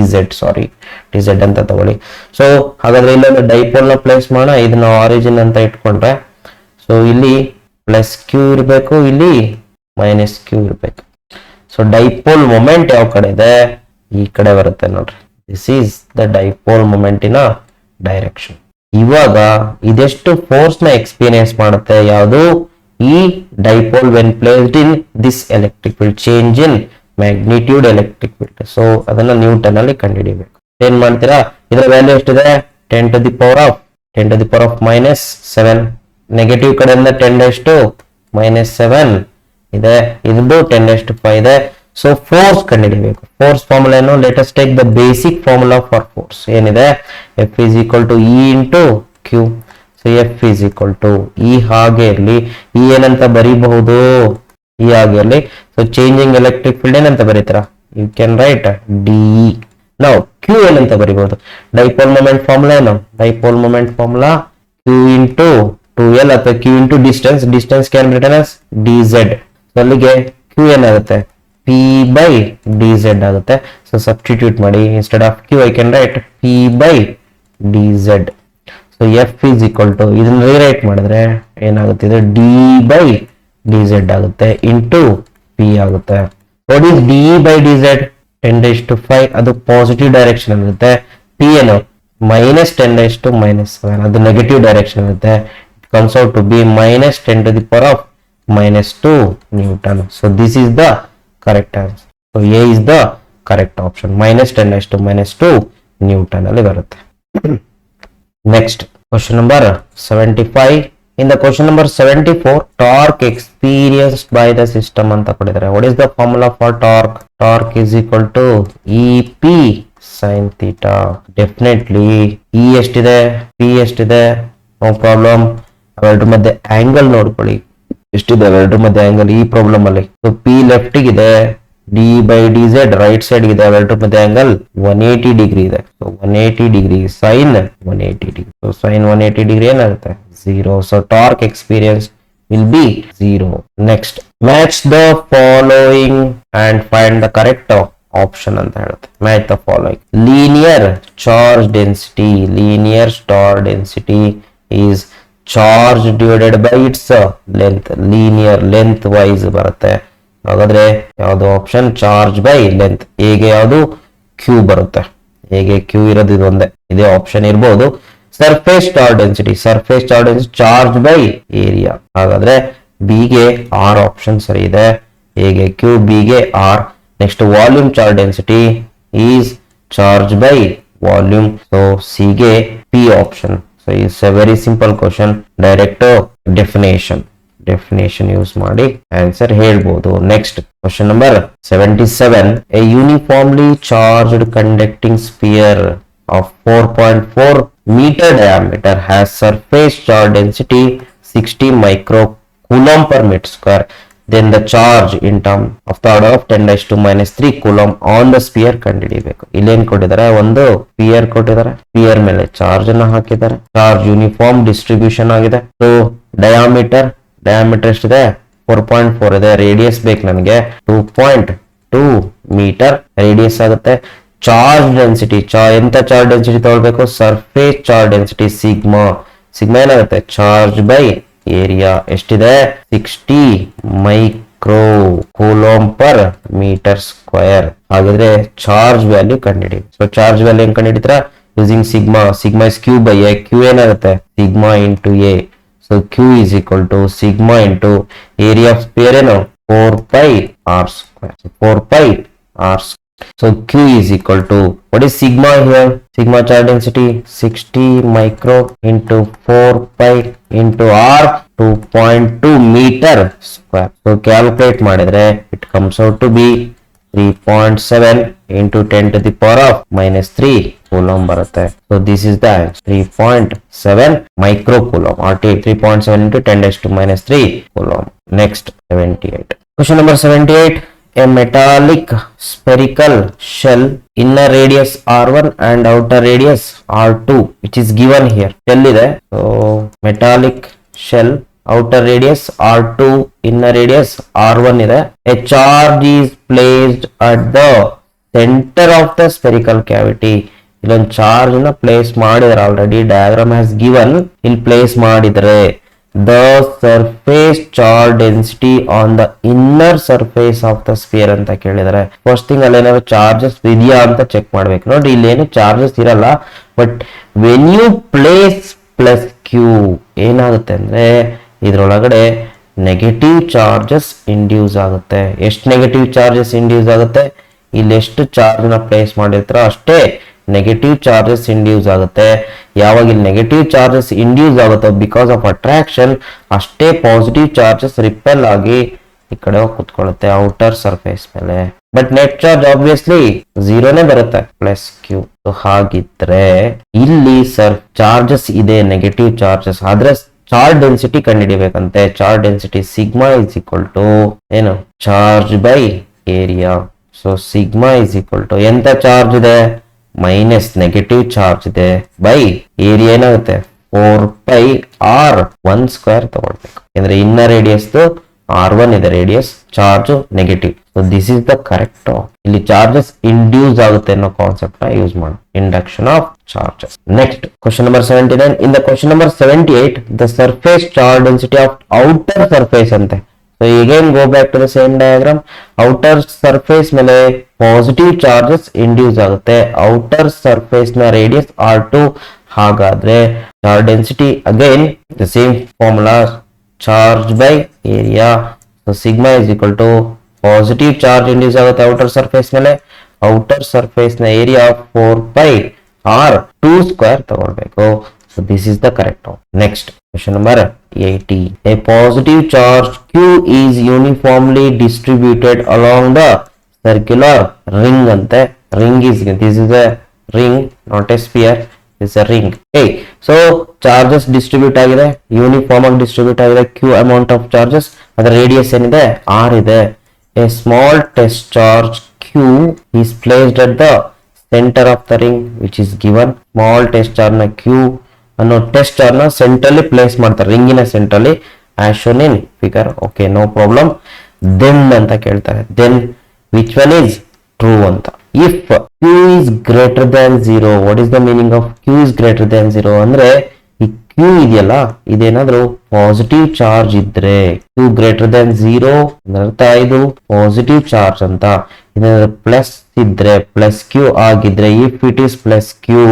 A: ಝೆಡ್ ಅಂತ ತಗೊಳ್ಳಿ. ಸೊ ಹಾಗಾದ್ರೆ ಇಲ್ಲೊಂದು ಡೈಪೋಲ್ ನ ಪ್ಲೇಸ್ ಮಾಡೋಣ, ಇದನ್ನ ಆರಿಜಿನ್ ಅಂತ ಇಟ್ಕೊಂಡ್ರೆ, ಸೊ ಇಲ್ಲಿ ಪ್ಲಸ್ ಕ್ಯೂ ಇರಬೇಕು, ಇಲ್ಲಿ ಮೈನಸ್ ಕ್ಯೂ ಇರಬೇಕು. ಸೊ ಡೈಪೋಲ್ ಮೊಮೆಂಟ್ ಯಾವ ಕಡೆ ಇದೆ, ಈ ಕಡೆ ಬರುತ್ತೆ ನೋಡ್ರಿ. This is the dipole moment in direction. ಇವಾಗ ಇದೆಷ್ಟು ಫೋರ್ಸ್ ನ ಎಕ್ಸ್ಪೀರಿಯನ್ಸ್ ಮಾಡುತ್ತೆ, ಯಾವುದು, ಈ dipole when placed in this electric field, change in magnitude electric field. So ಅದನ್ನ ನ್ಯೂಟನ್ ಅಲ್ಲಿ ಕಂಡುಹಿಡಿಯಬೇಕು. ಏನ್ ಮಾಡ್ತೀರಾ, ಇದರ ವ್ಯಾಲ್ಯೂ ಎಷ್ಟಿದೆ, 10 to the power of -7. Negative ಕಡೆಯಿಂದ 10⁻⁻7 ಇದೆ, ಇದು 10⁵ ಇದೆ. ಸೊ ಫೋರ್ಸ್ ಕಂಡುಹಿಡಿಯಬೇಕು. ಫೋರ್ಸ್ ಫಾರ್ಮುಲಾ ಏನು, let us take the basic formula for force. ಏನಿದೆ, F is equal to E into Q. So F is equal to E ಹಾಗೆ ಇರಲಿ, E ಏನಂತ ಬರೀಬಹುದು, E ಹಾಗೆ ಇರಲಿ. ಸೊ ಚೇಂಜಿಂಗ್ ಎಲೆಕ್ಟ್ರಿಕ್ ಫೀಲ್ಡ್ ಏನಂತ ಬರೀತೀರಾ, you can write DE. ನಾವು Q ಏನಂತ ಬರೀಬಹುದು, dipole moment formula ಏನು, dipole moment formula Q into 2L ಅಥವಾ Q into distance can return as dz. So ಅಲ್ಲಿಗೆ Q ಏನಾಗುತ್ತೆ, P by dz ಆಗುತ್ತೆ. ಸೊ ಸಬ್ಸ್ಟಿಟ್ಯೂಟ್ ಮಾಡಿ, instead of Q I can write P by dz. So F is equal to, ಇದನ್ನ rewrite ಮಾಡಿದ್ರೆ ಏನಾಗುತ್ತೆ, ಇದು D by dz ಆಗುತ್ತೆ into P ಆಗುತ್ತೆ. What is DE by dz, 10⁵, ಅದು ಪಾಸಿಟಿವ್ ಡೈರೆಕ್ಷನ್ ಇರುತ್ತೆ. P ಏನು, -10⁻⁻7, ಅದು ನೆಗೆಟಿವ್ ಡೈರೆಕ್ಷನ್ ಇರುತ್ತೆ. It comes out to be -10 to the power of -2 newton. So this is the correct answer. So A is the correct option, -10⁻⁻2 newton ಅಲ್ಲಿ ಬರುತ್ತೆ. Next question number 75. In the question number 74, torque experienced by the system ಅಂತ ಕೊಟ್ಟಿದ್ದಾರೆ. What is the formula for torque? Torque is equal to EP sin theta. Definitely E ಎಷ್ಟಿದೆ, P ಎಷ್ಟಿದೆ, no problem. ಅವೆರಡರ ಮಧ್ಯೆ angle ನೋಡ್ಕೊಳ್ಳಿ, ಎಷ್ಟಿದೆ ಅವೆರಡರ ಮಧ್ಯೆ angle ಈ problem ಅಲ್ಲಿ. ಸೊ P ಲೆಫ್ಟ್ ಗಿದೆ, D by dz right side ಇದೆ, ಅವೆರಡರ ಮಧ್ಯೆ ಆಂಗಲ್ 180 ಡಿಗ್ರಿ ಇದೆ. So 180 degree sin 180 degree. So sin 180 degree ಏನಾಗುತ್ತೆ, 0. So torque experience will be 0. Next, match the following and find the correct option ಅಂತ ಹೇಳುತ್ತೆ. Match the following. Linear charge density is charge divided by its length. Linear length wise ಬರುತ್ತೆ. ಹಾಗಾದ್ರೆ ಯಾವುದು option, charge by length. ಹೇಗೆ ಯಾವುದು, Q ಬರುತ್ತೆ. ಹೇಗೆ Q ಇರೋದು ಇದು ಒಂದೇ, ಇದೇ ಆಪ್ಷನ್ ಇರ್ಬೋದು. Surface charge density charge by area. ಹಾಗಾದ್ರೆ ಬಿ ಗೆ ಆರ್ ಆಪ್ಷನ್ ಸರಿ ಇದೆ. ಹೇಗೆ ಕ್ಯೂ, ಬಿ ಗೆ R. Next volume charge density is charge by volume. So C ಗೆ P option. So it's a very simple question. Direct definition use ಮಾಡಿ answer ಹೇಳ್ಬೋದು. Next question number 77. A uniformly charged conducting sphere of 4.4 meter diameter has surface charge density 60 microcoulomb per meter square. Then the charge in term of the order of 10⁻⁻³ coulomb on the sphere ಕಂಡುಹಿಡಿಯಬೇಕು. ಇಲ್ಲೇನ್ ಕೊಟ್ಟಿದ್ದಾರೆ, ಒಂದು spear ಕೊಟ್ಟಿದ್ದಾರೆ, spear ಮೇಲೆ charge ಅನ್ನ ಹಾಕಿದ್ದಾರೆ. Charge uniform distribution ಆಗಿದೆ. So diameter ಎಷ್ಟಿದೆ, 4.4 ಇದೆ. ರೇಡಿಯಸ್ ಬೇಕು ನನಗೆ 2.2 ಮೀಟರ್ ರೇಡಿಯಸ್ ಆಗುತ್ತೆ. ಚಾರ್ಜ್ ಡೆನ್ಸಿಟಿ, ಎಂತ ಚಾರ್ಜ್ ಡೆನ್ಸಿಟಿ ತಗೊಳ್ಬೇಕು, ಸರ್ಫೇಸ್ ಚಾರ್ಜ್ ಡೆನ್ಸಿಟಿ ಸಿಗ್ಮಾ ಏನಾಗುತ್ತೆ, ಚಾರ್ಜ್ ಬೈ ಏರಿಯಾ ಎಷ್ಟಿದೆ, 60 micro micro coulomb per metre square. ಹಾಗಾದ್ರೆ ಚಾರ್ಜ್ ವ್ಯಾಲ್ಯೂ ಕಂಡುಹಿಡಿ. ಸೊ ಚಾರ್ಜ್ ವ್ಯಾಲ್ಯೂ ಹೆಂಗ್ ಕಂಡುಹಿಡಿದ್ರ using sigma. Sigma is Q by A. Q ಏನಾಗುತ್ತೆ sigma into A. So Q is equal to sigma into area of sphere ಏನು 4 pi r square. So 4 pi r square. So Q is equal to, what is sigma here? Sigma charge density 60 micro into 4 pi into r 2.2 meter square. So calculate ಮಾಡಿದ್ರೆ it comes out to be 3.7 into 10 to the power of minus 3 coulomb ಬರುತ್ತೆ. So this is the 3.7 micro coulomb. RT 3.7 into 10 raised to minus 3 coulomb. Next 78. Question number 78. A metallic spherical shell inner radius r1 and outer radius r2 which is given here. Shell ಇದೆ. So metallic shell, outer radius r2, inner radius r1 ಇದೆ. A charge is placed at the center of the spherical cavity. ಇಲ್ಲೊಂದು charge ನ place ಮಾಡಿದ್ರೆ already diagram has given. ಇಲ್ಲಿ place ಮಾಡಿದ್ರೆ the surface charge density on the inner surface of the sphere ಅಂತ ಕೇಳಿದರೆ first thing ಅಲ್ಲಿ ಏನಾದ್ರು charges ಇದೆಯಾ ಅಂತ ಚೆಕ್ ಮಾಡ್ಬೇಕು. ನೋಡಿ ಇಲ್ಲಿ ಏನು ಚಾರ್ಜಸ್ ಇರಲ್ಲ, but when you place plus Q ಏನಾಗುತ್ತೆ ಅಂದ್ರೆ ಇದ್ರೊಳಗಡೆ ನೆಗೆಟಿವ್ ಚಾರ್ಜಸ್ ಇಂಡ್ಯೂಸ್ ಆಗುತ್ತೆ. ಎಷ್ಟು ನೆಗೆಟಿವ್ ಚಾರ್ಜಸ್ ಇಂಡ್ಯೂಸ್ ಆಗುತ್ತೆ? ಇಲ್ಲಿ ಎಷ್ಟು ಚಾರ್ಜ್ ನ ಪ್ಲೇಸ್ ಮಾಡಿರ್ತಾರೋ ಅಷ್ಟೇ ನೆಗೆಟಿವ್ ಚಾರ್ಜಸ್ ಇಂಡ್ಯೂಸ್ ಆಗುತ್ತೆ. ಯಾವಾಗ ಇಲ್ಲಿ ನೆಗೆಟಿವ್ ಚಾರ್ಜಸ್ ಇಂಡ್ಯೂಸ್ ಆಗುತ್ತೋ ಬಿಕಾಸ್ ಆಫ್ ಅಟ್ರಾಕ್ಷನ್, ಅಷ್ಟೇ ಪಾಸಿಟಿವ್ ಚಾರ್ಜಸ್ ರಿಪೆಲ್ ಆಗಿ ಈ ಕಡೆ ಹೋಗಿ ಕುತ್ಕೊಳ್ಳುತ್ತೆ ಔಟರ್ ಸರ್ಫೇಸ್ ಮೇಲೆ. ಬಟ್ ನೆಟ್ ಚಾರ್ಜ್ ಆಬ್ವಿಯಸ್ಲಿ ಝೀರೋನೇ ಬರುತ್ತೆ ಪ್ಲಸ್ ಕ್ಯೂ. ಹಾಗಿದ್ರೆ ಇಲ್ಲಿ ಚಾರ್ಜಸ್ ಇದೆ ನೆಗೆಟಿವ್ ಚಾರ್ಜಸ್, ಆದ್ರೆ ಚಾರ್ಜ್ ಡೆನ್ಸಿಟಿ ಕಂಡುಹಿಡಿಬೇಕಂತೆ. Charge density sigma is equal to ಏನು charge by area. So sigma is equal to ಎಂತ ಚಾರ್ಜ್ ಇದೆ ಮೈನಸ್ ನೆಗೆಟಿವ್ ಚಾರ್ಜ್ ಇದೆ ಬೈ ಏರಿಯಾ ಏನಾಗುತ್ತೆ 4 pi r1 ಸ್ಕ್ವೇರ್ ತಗೊಳ್ಬೇಕು. ಅಂದ್ರೆ ಇನ್ನರ್ ರೇಡಿಯಸ್ r1 ಇದೆ radius, charge negative. So this is the correct. ಇಲ್ಲಿ charges induce ಆಗುತ್ತೆ ಅನ್ನೋ ಕಾನ್ಸೆಪ್ಟ್ ನ ಯೂಸ್ ಮಾಡಿ induction of charges. Next question number 79. In the question number 78 the surface charge density of outer surface ಅಂತೆ. So again go back to the same diagram. Outer surface ಮೇಲೆ positive charges induce ಆಗುತ್ತೆ. Outer surface ನ radius r2. ಹಾಗಾದ್ರೆ charge density again the same formula, charge by area. So sigma is equal to positive charge induce ಆಗುತ್ತೆ outer surface ಮೇಲೆ, outer surface ನ area 4 pi r2 square ತಗೊಳ್ಬೇಕು. So this is the correct one. Next question number 80. A positive charge Q is uniformly distributed along the circular ring ante. Ring is, this is a ring, not a sphere. This is a ring. Okay, so charges distribute agide, uniform ಆಗಿ distribute agide. Q amount of charges, ಅದರ radius ಏನಿದೆ r ಇದೆ. A small test charge Q is placed at the center of the ring which is given. Small test charge na Q ಅನ್ನೋ test charge ನ ಸೆಂಟ್ರಲ್ಲಿ place ಮಾಡ್ತಾರೆ, ರಿಂಗಿನ ಸೆಂಟ್ರಲ್ಲಿ as shown in figure. Okay, no problem. Then ಅಂತ ಕೇಳ್ತಾರೆ, then which one is true ಅಂತ. If Q is greater than 0, what is the meaning of Q is greater than 0 ಅಂದ್ರೆ ಈ ಕ್ಯೂ ಇದೆಯಲ್ಲ ಇದೇನಾದ್ರೂ ಪಾಸಿಟಿವ್ ಚಾರ್ಜ್ ಇದ್ರೆ, ಕ್ಯೂ ಗ್ರೇಟರ್ ದನ್ 0 ಅರ್ಥ ಇದು ಪಾಸಿಟಿವ್ ಚಾರ್ಜ್ ಅಂತ. ಇದೇನಾದ್ರೂ ಪ್ಲಸ್ ಇದ್ರೆ, ಪ್ಲಸ್ ಕ್ಯೂ ಆಗಿದ್ರೆ, if it is plus Q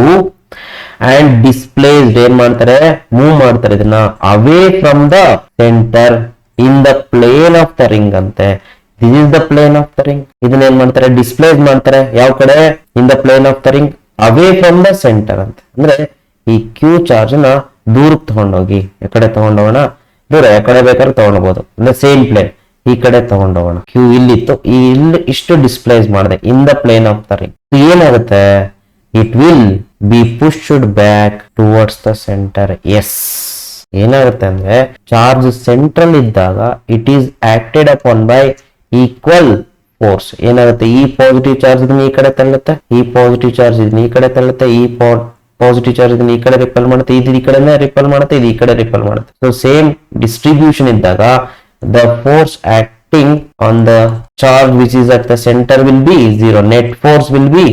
A: and displaced ಏನ್ ಮಾಡ್ತಾರೆ ಮೂವ್ ಮಾಡ್ತಾರೆ ಇದನ್ನ away from the center in the plane of the ring ಅಂತೆ. this is the plane of the ring. ಇದನ್ನ ಏನ್ ಮಾಡ್ತಾರೆ ಡಿಸ್ಪ್ಲೇಸ್ ಮಾಡ್ತಾರೆ ಯಾವ ಕಡೆ in the plane of the ring away from the center ಅಂತ. ಅಂದ್ರೆ ಈ ಕ್ಯೂ ಚಾರ್ಜ್ ನ ದೂರಕ್ಕೆ ತಗೊಂಡೋಗಿ, ಎಕಡೆ ತಗೊಂಡೋಗೋಣ ದೂರ, ಎಕಡೆ ಬೇಕಾದ್ರೂ ತಗೊಂಡೋಗ್ಬೋದು, ಅಂದ್ರೆ ಸೇಮ್ ಪ್ಲೇನ್ ಈ ಕಡೆ ತಗೊಂಡೋಗೋಣ. ಕ್ಯೂ ಇಲ್ಲಿತ್ತು, ಇಲ್ಲಿ ಇಷ್ಟು ಡಿಸ್ಪ್ಲೇಸ್ ಮಾಡಿದೆ in the plane of the ring. ಏನಾಗುತ್ತೆ it will be pushed back towards the center. yes, ಏನಾಗುತ್ತೆ ಅಂದ್ರೆ ಚಾರ್ಜ್ ಸೆಂಟ್ರಲ್ ಇದ್ದಾಗ it is acted upon by equal force. ಏನಾಗುತ್ತೆ ಈ ಪಾಸಿಟಿವ್ ಚಾರ್ಜ್ ಇದನ್ನ ಈ ಕಡೆ ತಳ್ಳುತ್ತೆ, ಈ ಪಾಸಿಟಿವ್ ಚಾರ್ಜ್ ಇದನ್ನ ಈ ಕಡೆ ತಳ್ಳುತ್ತೆ, ಈ ಪಾಸಿಟಿವ್ ಚಾರ್ಜ್ ಇದನ್ನ ಈ ಕಡೆ ರಿಪಲ್ ಮಾಡುತ್ತೆ, ಇದು ಈ ಕಡೆನೇ ರಿಪಲ್ ಮಾಡುತ್ತೆ, ಇದು ಈ ಕಡೆ ರಿಪಲ್ ಮಾಡುತ್ತೆ. ಸೊ ಸೇಮ್ ಡಿಸ್ಟ್ರಿಬ್ಯೂಷನ್ ಇದ್ದಾಗ the force acting on the charge which is at the centre will be 0. Net force will be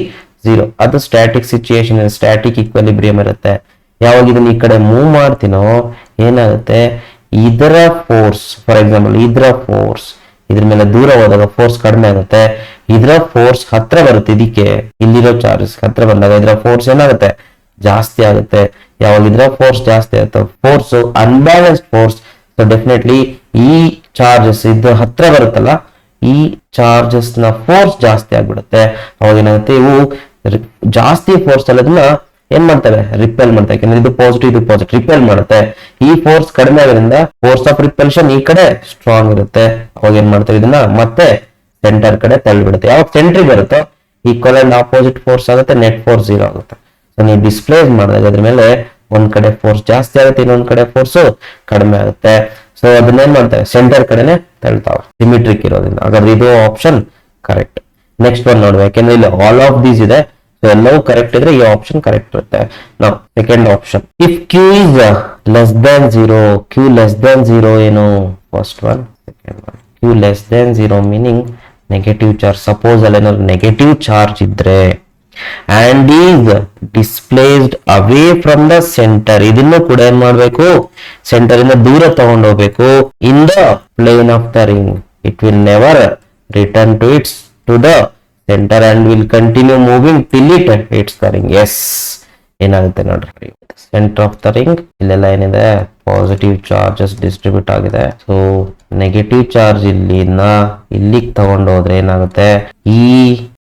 A: 0. ಅದು ಸ್ಟ್ಯಾಟಿಕ್ ಸಿಚುಯೇಷನ್, ಸ್ಟ್ಯಾಟಿಕ್ ಈಕ್ವಿಲಿಬ್ರಿಯಂ ಇರುತ್ತೆ. ಯಾವಾಗ ಇದನ್ನ ಈ ಕಡೆ ಮೂವ್ ಮಾಡ್ತೀನೋ ಏನಾಗುತ್ತೆ ಇದರ ಫೋರ್ಸ್, ಫಾರ್ ಎಕ್ಸಾಂಪಲ್ ಇದರ ಫೋರ್ಸ್ ಇದ್ರ ಮೇಲೆ ದೂರ ಹೋದಾಗ ಫೋರ್ಸ್ ಕಡಿಮೆ ಆಗುತ್ತೆ, ಇದರ ಫೋರ್ಸ್ ಹತ್ರ ಬರುತ್ತೆ, ಇದಕ್ಕೆ ಇಲ್ಲಿರೋ ಚಾರ್ಜಸ್ ಹತ್ರ ಬಂದಾಗ ಇದರ ಫೋರ್ಸ್ ಏನಾಗುತ್ತೆ, ಜಾಸ್ತಿ ಆಗುತ್ತೆ. ಯಾವಾಗ ಇದರ ಫೋರ್ಸ್ ಜಾಸ್ತಿ ಆಗುತ್ತೆ, force unbalanced force, so definitely ಈ ಚಾರ್ಜಸ್ ಇದು ಹತ್ರ ಬರುತ್ತಲ್ಲ, ಈ ಚಾರ್ಜಸ್ ನ ಫೋರ್ಸ್ ಜಾಸ್ತಿ ಆಗ್ಬಿಡುತ್ತೆ. ಅವಾಗ ಏನಾಗುತ್ತೆ, ಇವು ಜಾಸ್ತಿ ಫೋರ್ಸ್ ಅಲ್ಲದನ್ನ ಏನ್ ಮಾಡ್ತವೆ, ರಿಪೆಲ್ ಮಾಡ್ತವೆ. ಯಾಕಂದ್ರೆ ಇದು ಪಾಸಿಟಿವ್ ರಿಪೆಲ್ ಮಾಡುತ್ತೆ. ಈ ಫೋರ್ಸ್ ಕಡಿಮೆ ಆಗೋದ್ರಿಂದ ಫೋರ್ಸ್ ಆಫ್ ರಿಪಲ್ಷನ್ ಈ ಕಡೆ ಸ್ಟ್ರಾಂಗ್ ಇರುತ್ತೆ. ಅವಾಗ ಏನ್ ಮಾಡ್ತೇವೆ, ಇದನ್ನ ಮತ್ತೆ ಸೆಂಟರ್ ಕಡೆ ತಳ್ಳಿಬಿಡುತ್ತೆ. ಯಾವಾಗ ಸೆಂಟ್ರಿಗೆ ಬರುತ್ತೋ ಈಕ್ವಲ್ ಅಂಡ್ ಆಪೋಸಿಟ್ ಫೋರ್ಸ್ ಆಗುತ್ತೆ, ನೆಟ್ ಫೋರ್ಸ್ 0 ಆಗುತ್ತೆ. ಸೊ ನೀವು ಡಿಸ್ಪ್ಲೇಸ್ ಮಾಡಿದಾಗ ಅದ್ರ ಮೇಲೆ ಒಂದ್ ಕಡೆ ಫೋರ್ಸ್ ಜಾಸ್ತಿ ಆಗುತ್ತೆ, ಇನ್ನೊಂದ್ ಕಡೆ ಫೋರ್ಸ್ ಕಡಿಮೆ ಆಗುತ್ತೆ. ಸೊ ಅದನ್ನ ಏನ್ ಮಾಡ್ತೇವೆ, ಸೆಂಟರ್ ಕಡೆನೆ ತಳ್ತಾವೆ, ಸಿಮಿಟ್ರಿಕ್ ಇರೋದ್ರಿಂದ. ಹಾಗಾದ್ರೆ ಇದು ಆಪ್ಷನ್ ಕರೆಕ್ಟ್. ನೆಕ್ಸ್ಟ್ ಒನ್ ನೋಡುವ, ಯಾಕೆಂದ್ರೆ ಇಲ್ಲಿ ಆಲ್ ಆಫ್ ದೀಸ್ ಇದೆ, ಸೊ ಎಲ್ಲವೂ ಕರೆಕ್ಟ್ ಇದ್ರೆ ಈ ಆಪ್ಷನ್ ಕರೆಕ್ಟ್ ಇರುತ್ತೆ. ನಾವು second option, if Q is less than 0, Q less than 0 ಏನು, first one, second one. Q less than 0 meaning negative charge. Suppose ಅಲ್ಲಿ ಏನಾದ್ರು ನೆಗೆಟಿವ್ ಚಾರ್ಜ್ ಇದ್ರೆ and is displaced away from the centre, ಇದನ್ನು ಕೂಡ ಏನ್ ಮಾಡ್ಬೇಕು, ಸೆಂಟರ್ ಇಂದ ದೂರ ತಗೊಂಡೋಗ್ಬೇಕು. In the plane of the ring it will never return to the center and will continue moving till it hits the ring. Yes, ಏನಾಗುತ್ತೆ ನೋಡ್ರಿ, center of the ring ಇಲ್ಲೆಲ್ಲ ಏನಿದೆ, ಪಾಸಿಟಿವ್ ಚಾರ್ಜಸ್ ಡಿಸ್ಟ್ರಿಬ್ಯೂಟ್ ಆಗಿದೆ. So negative charge ಇಲ್ಲಿಗೆ ತಗೊಂಡೋದ್ರೆ ಏನಾಗುತ್ತೆ, ಈ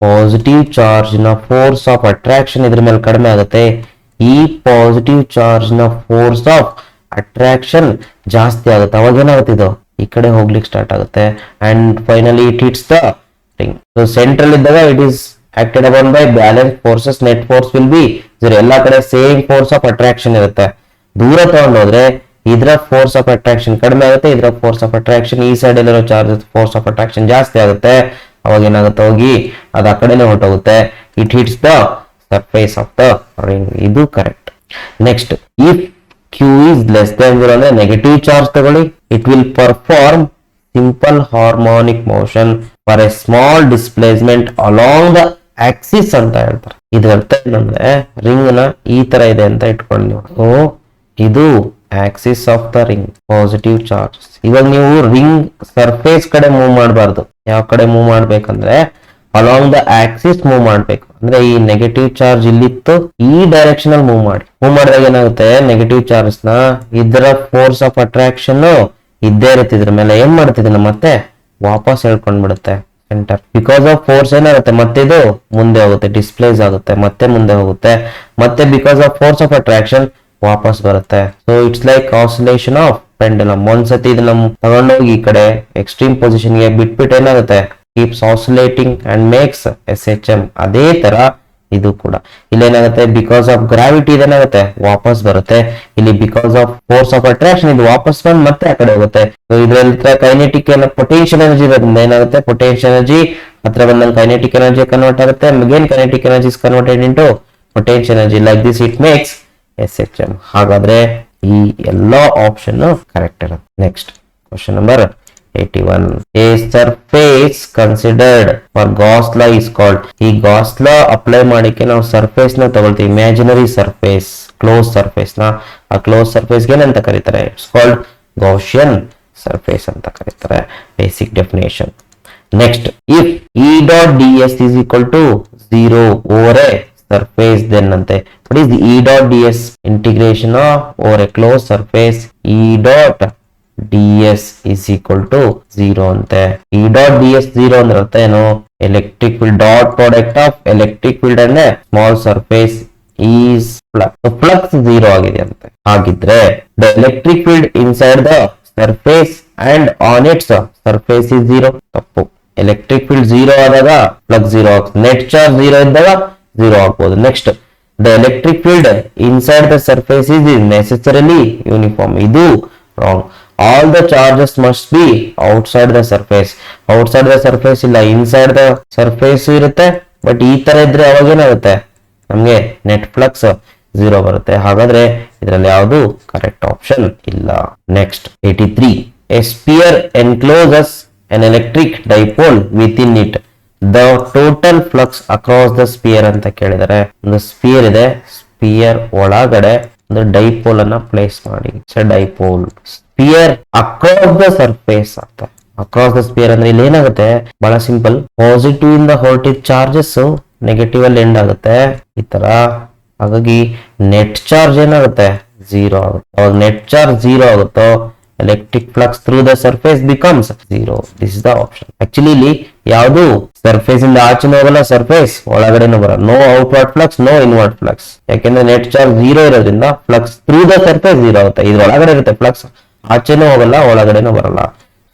A: positive charge ನ ಫೋರ್ಸ್ ಆಫ್ ಅಟ್ರಾಕ್ಷನ್ ಇದ್ರ ಮೇಲೆ ಕಡಿಮೆ ಆಗುತ್ತೆ. ಈ ಪಾಸಿಟಿವ್ ಚಾರ್ಜ್ ನ ಫೋರ್ಸ್ ಆಫ್ ಅಟ್ರಾಕ್ಷನ್ ಜಾಸ್ತಿ ಆಗುತ್ತೆ. ಅವಾಗ ಏನಾಗುತ್ತೆ, ಇದು ಈ ಕಡೆ ಹೋಗ್ಲಿಕ್ಕೆ ಸ್ಟಾರ್ಟ್ ಆಗುತ್ತೆ and finally it hits the ring. So central ಇದ್ದಾಗ it is acted upon by balance forces, net force will be 0. ಎಲ್ಲಾ ಕಡೆ ಸೇಮ್ ಫೋರ್ಸ್ ಆಫ್ ಅಟ್ರಾಕ್ಷನ್ ಇರುತ್ತೆ. ದೂರ ತಗೊಂಡೋದ್ರೆ ಇದರ ಫೋರ್ಸ್ ಆಫ್ ಅಟ್ರಾಕ್ಷನ್ ಕಡಿಮೆ ಆಗುತ್ತೆ, ಇದರ ಫೋರ್ಸ್ ಆಫ್ ಅಟ್ರಾಕ್ಷನ್, ಈ ಸೈಡ್ ಅಲ್ಲಿರೋ ಚಾರ್ಜಸ್ ಫೋರ್ಸ್ ಆಫ್ ಅಟ್ರಾಕ್ಷನ್ ಜಾಸ್ತಿ ಆಗುತ್ತೆ. ಅವಾಗ ಏನಾಗುತ್ತೆ, ಹೋಗಿ ಅದು ಆ ಕಡೆನೆ ಹೊರಟೋಗುತ್ತೆ. It hits the surface of the ring. ಇದು correct. Next, if Q is less than 0 ಅಂದ್ರೆ ನೆಗೆಟಿವ್ ಚಾರ್ಜ್ ತಗೊಳ್ಳಿ, it will perform simple harmonic motion for a small displacement along the axis ಅಂತ ಹೇಳ್ತಾರೆ. ಇದ್ರ ಅರ್ಥ ಏನಂದ್ರೆ, ರಿಂಗ್ ನ ಈ ತರ ಇದೆ ಅಂತ ಇಟ್ಕೊಂಡು ನೀವು, ಸೊ ಇದು Axis of the ring, positive charge. ಇವಾಗ ನೀವು ರಿಂಗ್ ಸರ್ಫೇಸ್ ಕಡೆ ಮೂವ್ ಮಾಡಬಾರ್ದು. ಯಾವ ಕಡೆ ಮೂವ್ ಮಾಡ್ಬೇಕಂದ್ರೆ ಅಲಾಂಗ್ ದ ಆಕ್ಸಿಸ್ ಮೂವ್ ಮಾಡ್ಬೇಕು. ಅಂದ್ರೆ ಈ ನೆಗೆಟಿವ್ ಚಾರ್ಜ್ ಇಲ್ಲಿತ್ತು, ಈ ಡೈರೆಕ್ಷನ್ ಅಲ್ಲಿ ಮೂವ್ ಮಾಡಿದಾಗ ಏನಾಗುತ್ತೆ, ನೆಗೆಟಿವ್ ಚಾರ್ಜ್ ನ ಇದರ ಫೋರ್ಸ್ ಆಫ್ ಅಟ್ರಾಕ್ಷನ್ ಇದ್ದೇ ಇರುತ್ತೆ, ಇದ್ರ ಮೇಲೆ ಏನ್ ಮಾಡ್ತಿದ್ರೆ ಮತ್ತೆ ವಾಪಸ್ ಹೇಳ್ಕೊಂಡ್ಬಿಡುತ್ತೆ ಸೆಂಟರ್. ಬಿಕಾಸ್ ಆಫ್ ಫೋರ್ಸ್ ಏನಾಗುತ್ತೆ, ಮತ್ತೆ ಇದು ಮುಂದೆ ಹೋಗುತ್ತೆ, ಡಿಸ್ಪ್ಲೇಸ್ ಆಗುತ್ತೆ, ಮತ್ತೆ ಮುಂದೆ ಹೋಗುತ್ತೆ, ಮತ್ತೆ because of force of attraction ವಾಪಸ್ ಬರುತ್ತೆ. So it's like oscillation of pendulum. ಒಂದ್ಸತಿ ಇದನ್ನ ತಗೊಂಡೋಗಿ ಈ ಕಡೆ ಎಕ್ಸ್ಟ್ರೀಮ್ ಪೊಸಿಷನ್ ಗೆ ಬಿಟ್ಬಿಟ್ಟು ಏನಾಗುತ್ತೆ, keeps oscillating and makes SHM. ಅದೇ ತರ ಇದು ಕೂಡ ಇಲ್ಲೇನಾಗುತ್ತೆ, ಬಿಕಾಸ್ ಆಫ್ ಗ್ರಾವಿಟಿ ಇದೇನಾಗುತ್ತೆ, ವಾಪಸ್ ಬರುತ್ತೆ. ಇಲ್ಲಿ because of force of attraction ಇದು ವಾಪಸ್ ಬಂದು ಮತ್ತೆ ಆ ಕಡೆ ಹೋಗುತ್ತೆ. ಸೊ ಇದ್ರಲ್ಲಿ ಕೈನೆಟಿಕ್ ಪೊಟೆನ್ಷಿಯಲ್ ಎನರ್ಜಿ ಇರೋದ್ರಿಂದ ಏನಾಗುತ್ತೆ, ಪೊಟೆನ್ಷಿಯಲ್ ಎನರ್ಜಿ ಹತ್ರ ಬಂದಂಗೆ ಕೈನೆಟಿಕ್ ಎನರ್ಜಿ ಕನ್ವರ್ಟ್ ಆಗುತ್ತೆ. Again kinetic energy is converted into potential energy. Like this it makes SHM. ಹಾಗಾದ್ರೆ ಈ ಎಲ್ಲಾ ಆಪ್ಷನ್ ಕರೆಕ್ಟ್ ಇರುತ್ತೆ. Next question number 81. A surface considered for Gauss law is called. ಈ Gauss law apply ಮಾಡಿಕ್ಕೆ ನಾವು surface ನ ತಗೊಳ್ತೀವಿ, imaginary surface, close surface ನ. ಆ ಕ್ಲೋಸ್ ಸರ್ಫೇಸ್ ಗೆ ಏನಂತ ಕರೀತಾರೆ, ಇಟ್ಸ್ ಕಾಲ್ಡ್ Gaussian ಸರ್ಫೇಸ್ ಅಂತ ಕರೀತಾರೆ. Basic definition. Next, if E dot ds is equal to 0 over a surface, then ante what is the E dot ds, integration of over a closed surface, E dot ds is equal to 0 ante. E dot ds 0 ಅಂದ್ರೆ ಅರ್ಥ ಏನು, electric field dot product of electric field and a small surface is flux. So flux 0 ಆಗಿದೆ ಅಂತೆ. ಹಾಗಿದ್ರೆ the electric field inside the surface and on its surface is 0. ತಪ್ಪು. Electric field 0 ಆದಾಗ flux 0 ಆಗುತ್ತೆ. Net charge 0 ಇದ್ದಾಗ 0 ಆಗ್ಬೋದು. Next, the electric field inside the surface is necessarily uniform. ಇದು wrong. All the charges must be outside the surface. Outside the surface ಇಲ್ಲ, inside the surface ಇರುತ್ತೆ. But ಈ ತರ ಇದ್ರೆ ಅವಾಗ ಏನಾಗುತ್ತೆ, ನಮ್ಗೆ ನೆಟ್ ಫ್ಲಕ್ಸ್ 0 ಬರುತ್ತೆ. ಹಾಗಾದ್ರೆ ಇದರಲ್ಲಿ ಯಾವುದು ಕರೆಕ್ಟ್ ಆಪ್ಷನ್ ಇಲ್ಲ. Next 83. A sphere encloses an electric dipole within it. The total flux across the sphere ಅಂತ ಕೇಳಿದರೆ, ಒಂದು ಸ್ಪಿಯರ್ ಇದೆ, ಸ್ಪಿಯರ್ ಒಳಗಡೆ ಒಂದು ಡೈಪೋಲ್ ಅನ್ನ ಪ್ಲೇಸ್ ಮಾಡಿ. Dipole sphere across the surface ಅಂತ. ಅಕ್ರಾಸ್ ದ ಸ್ಪಿಯರ್ ಅಂದ್ರೆ ಇಲ್ಲಿ ಏನಾಗುತ್ತೆ, ಬಹಳ ಸಿಂಪಲ್, ಪಾಸಿಟಿವ್ ಇಂದ ಹೊರಟಿದ ಚಾರ್ಜಸ್ ನೆಗೆಟಿವ್ ಅಲ್ಲಿ ಎಂಡ್ ಆಗುತ್ತೆ ಈ ತರ. ಹಾಗಾಗಿ ನೆಟ್ ಚಾರ್ಜ್ ಏನಾಗುತ್ತೆ, 0 ಆಗುತ್ತೆ. ಅವಾಗ ನೆಟ್ ಚಾರ್ಜ್ 0 ಆಗುತ್ತೋ, electric flux through the surface becomes 0. This is the option. Actually ಇಲ್ಲಿ ಯಾವುದು ಸರ್ಫೇಸ್ ಇಂದ ಆಚೆನೂ ಹೋಗಲ್ಲ, ಸರ್ಫೇಸ್ ಒಳಗಡೆನೂ ಬರಲ್ಲ. No outward flux, no inward flux. ಯಾಕೆಂದ್ರೆ ನೆಟ್ ಚಾರ್ಜ್ 0 ಇರೋದ್ರಿಂದ ಫ್ಲಕ್ಸ್ ಥ್ರೂ ದ ಸರ್ಫೇಸ್ 0 ಆಗುತ್ತೆ. ಇದ್ರ ಒಳಗಡೆ ಇರುತ್ತೆ ಫ್ಲಕ್ಸ್, ಆಚೆನೂ ಹೋಗಲ್ಲ, ಒಳಗಡೆನೂ ಬರಲ್ಲ.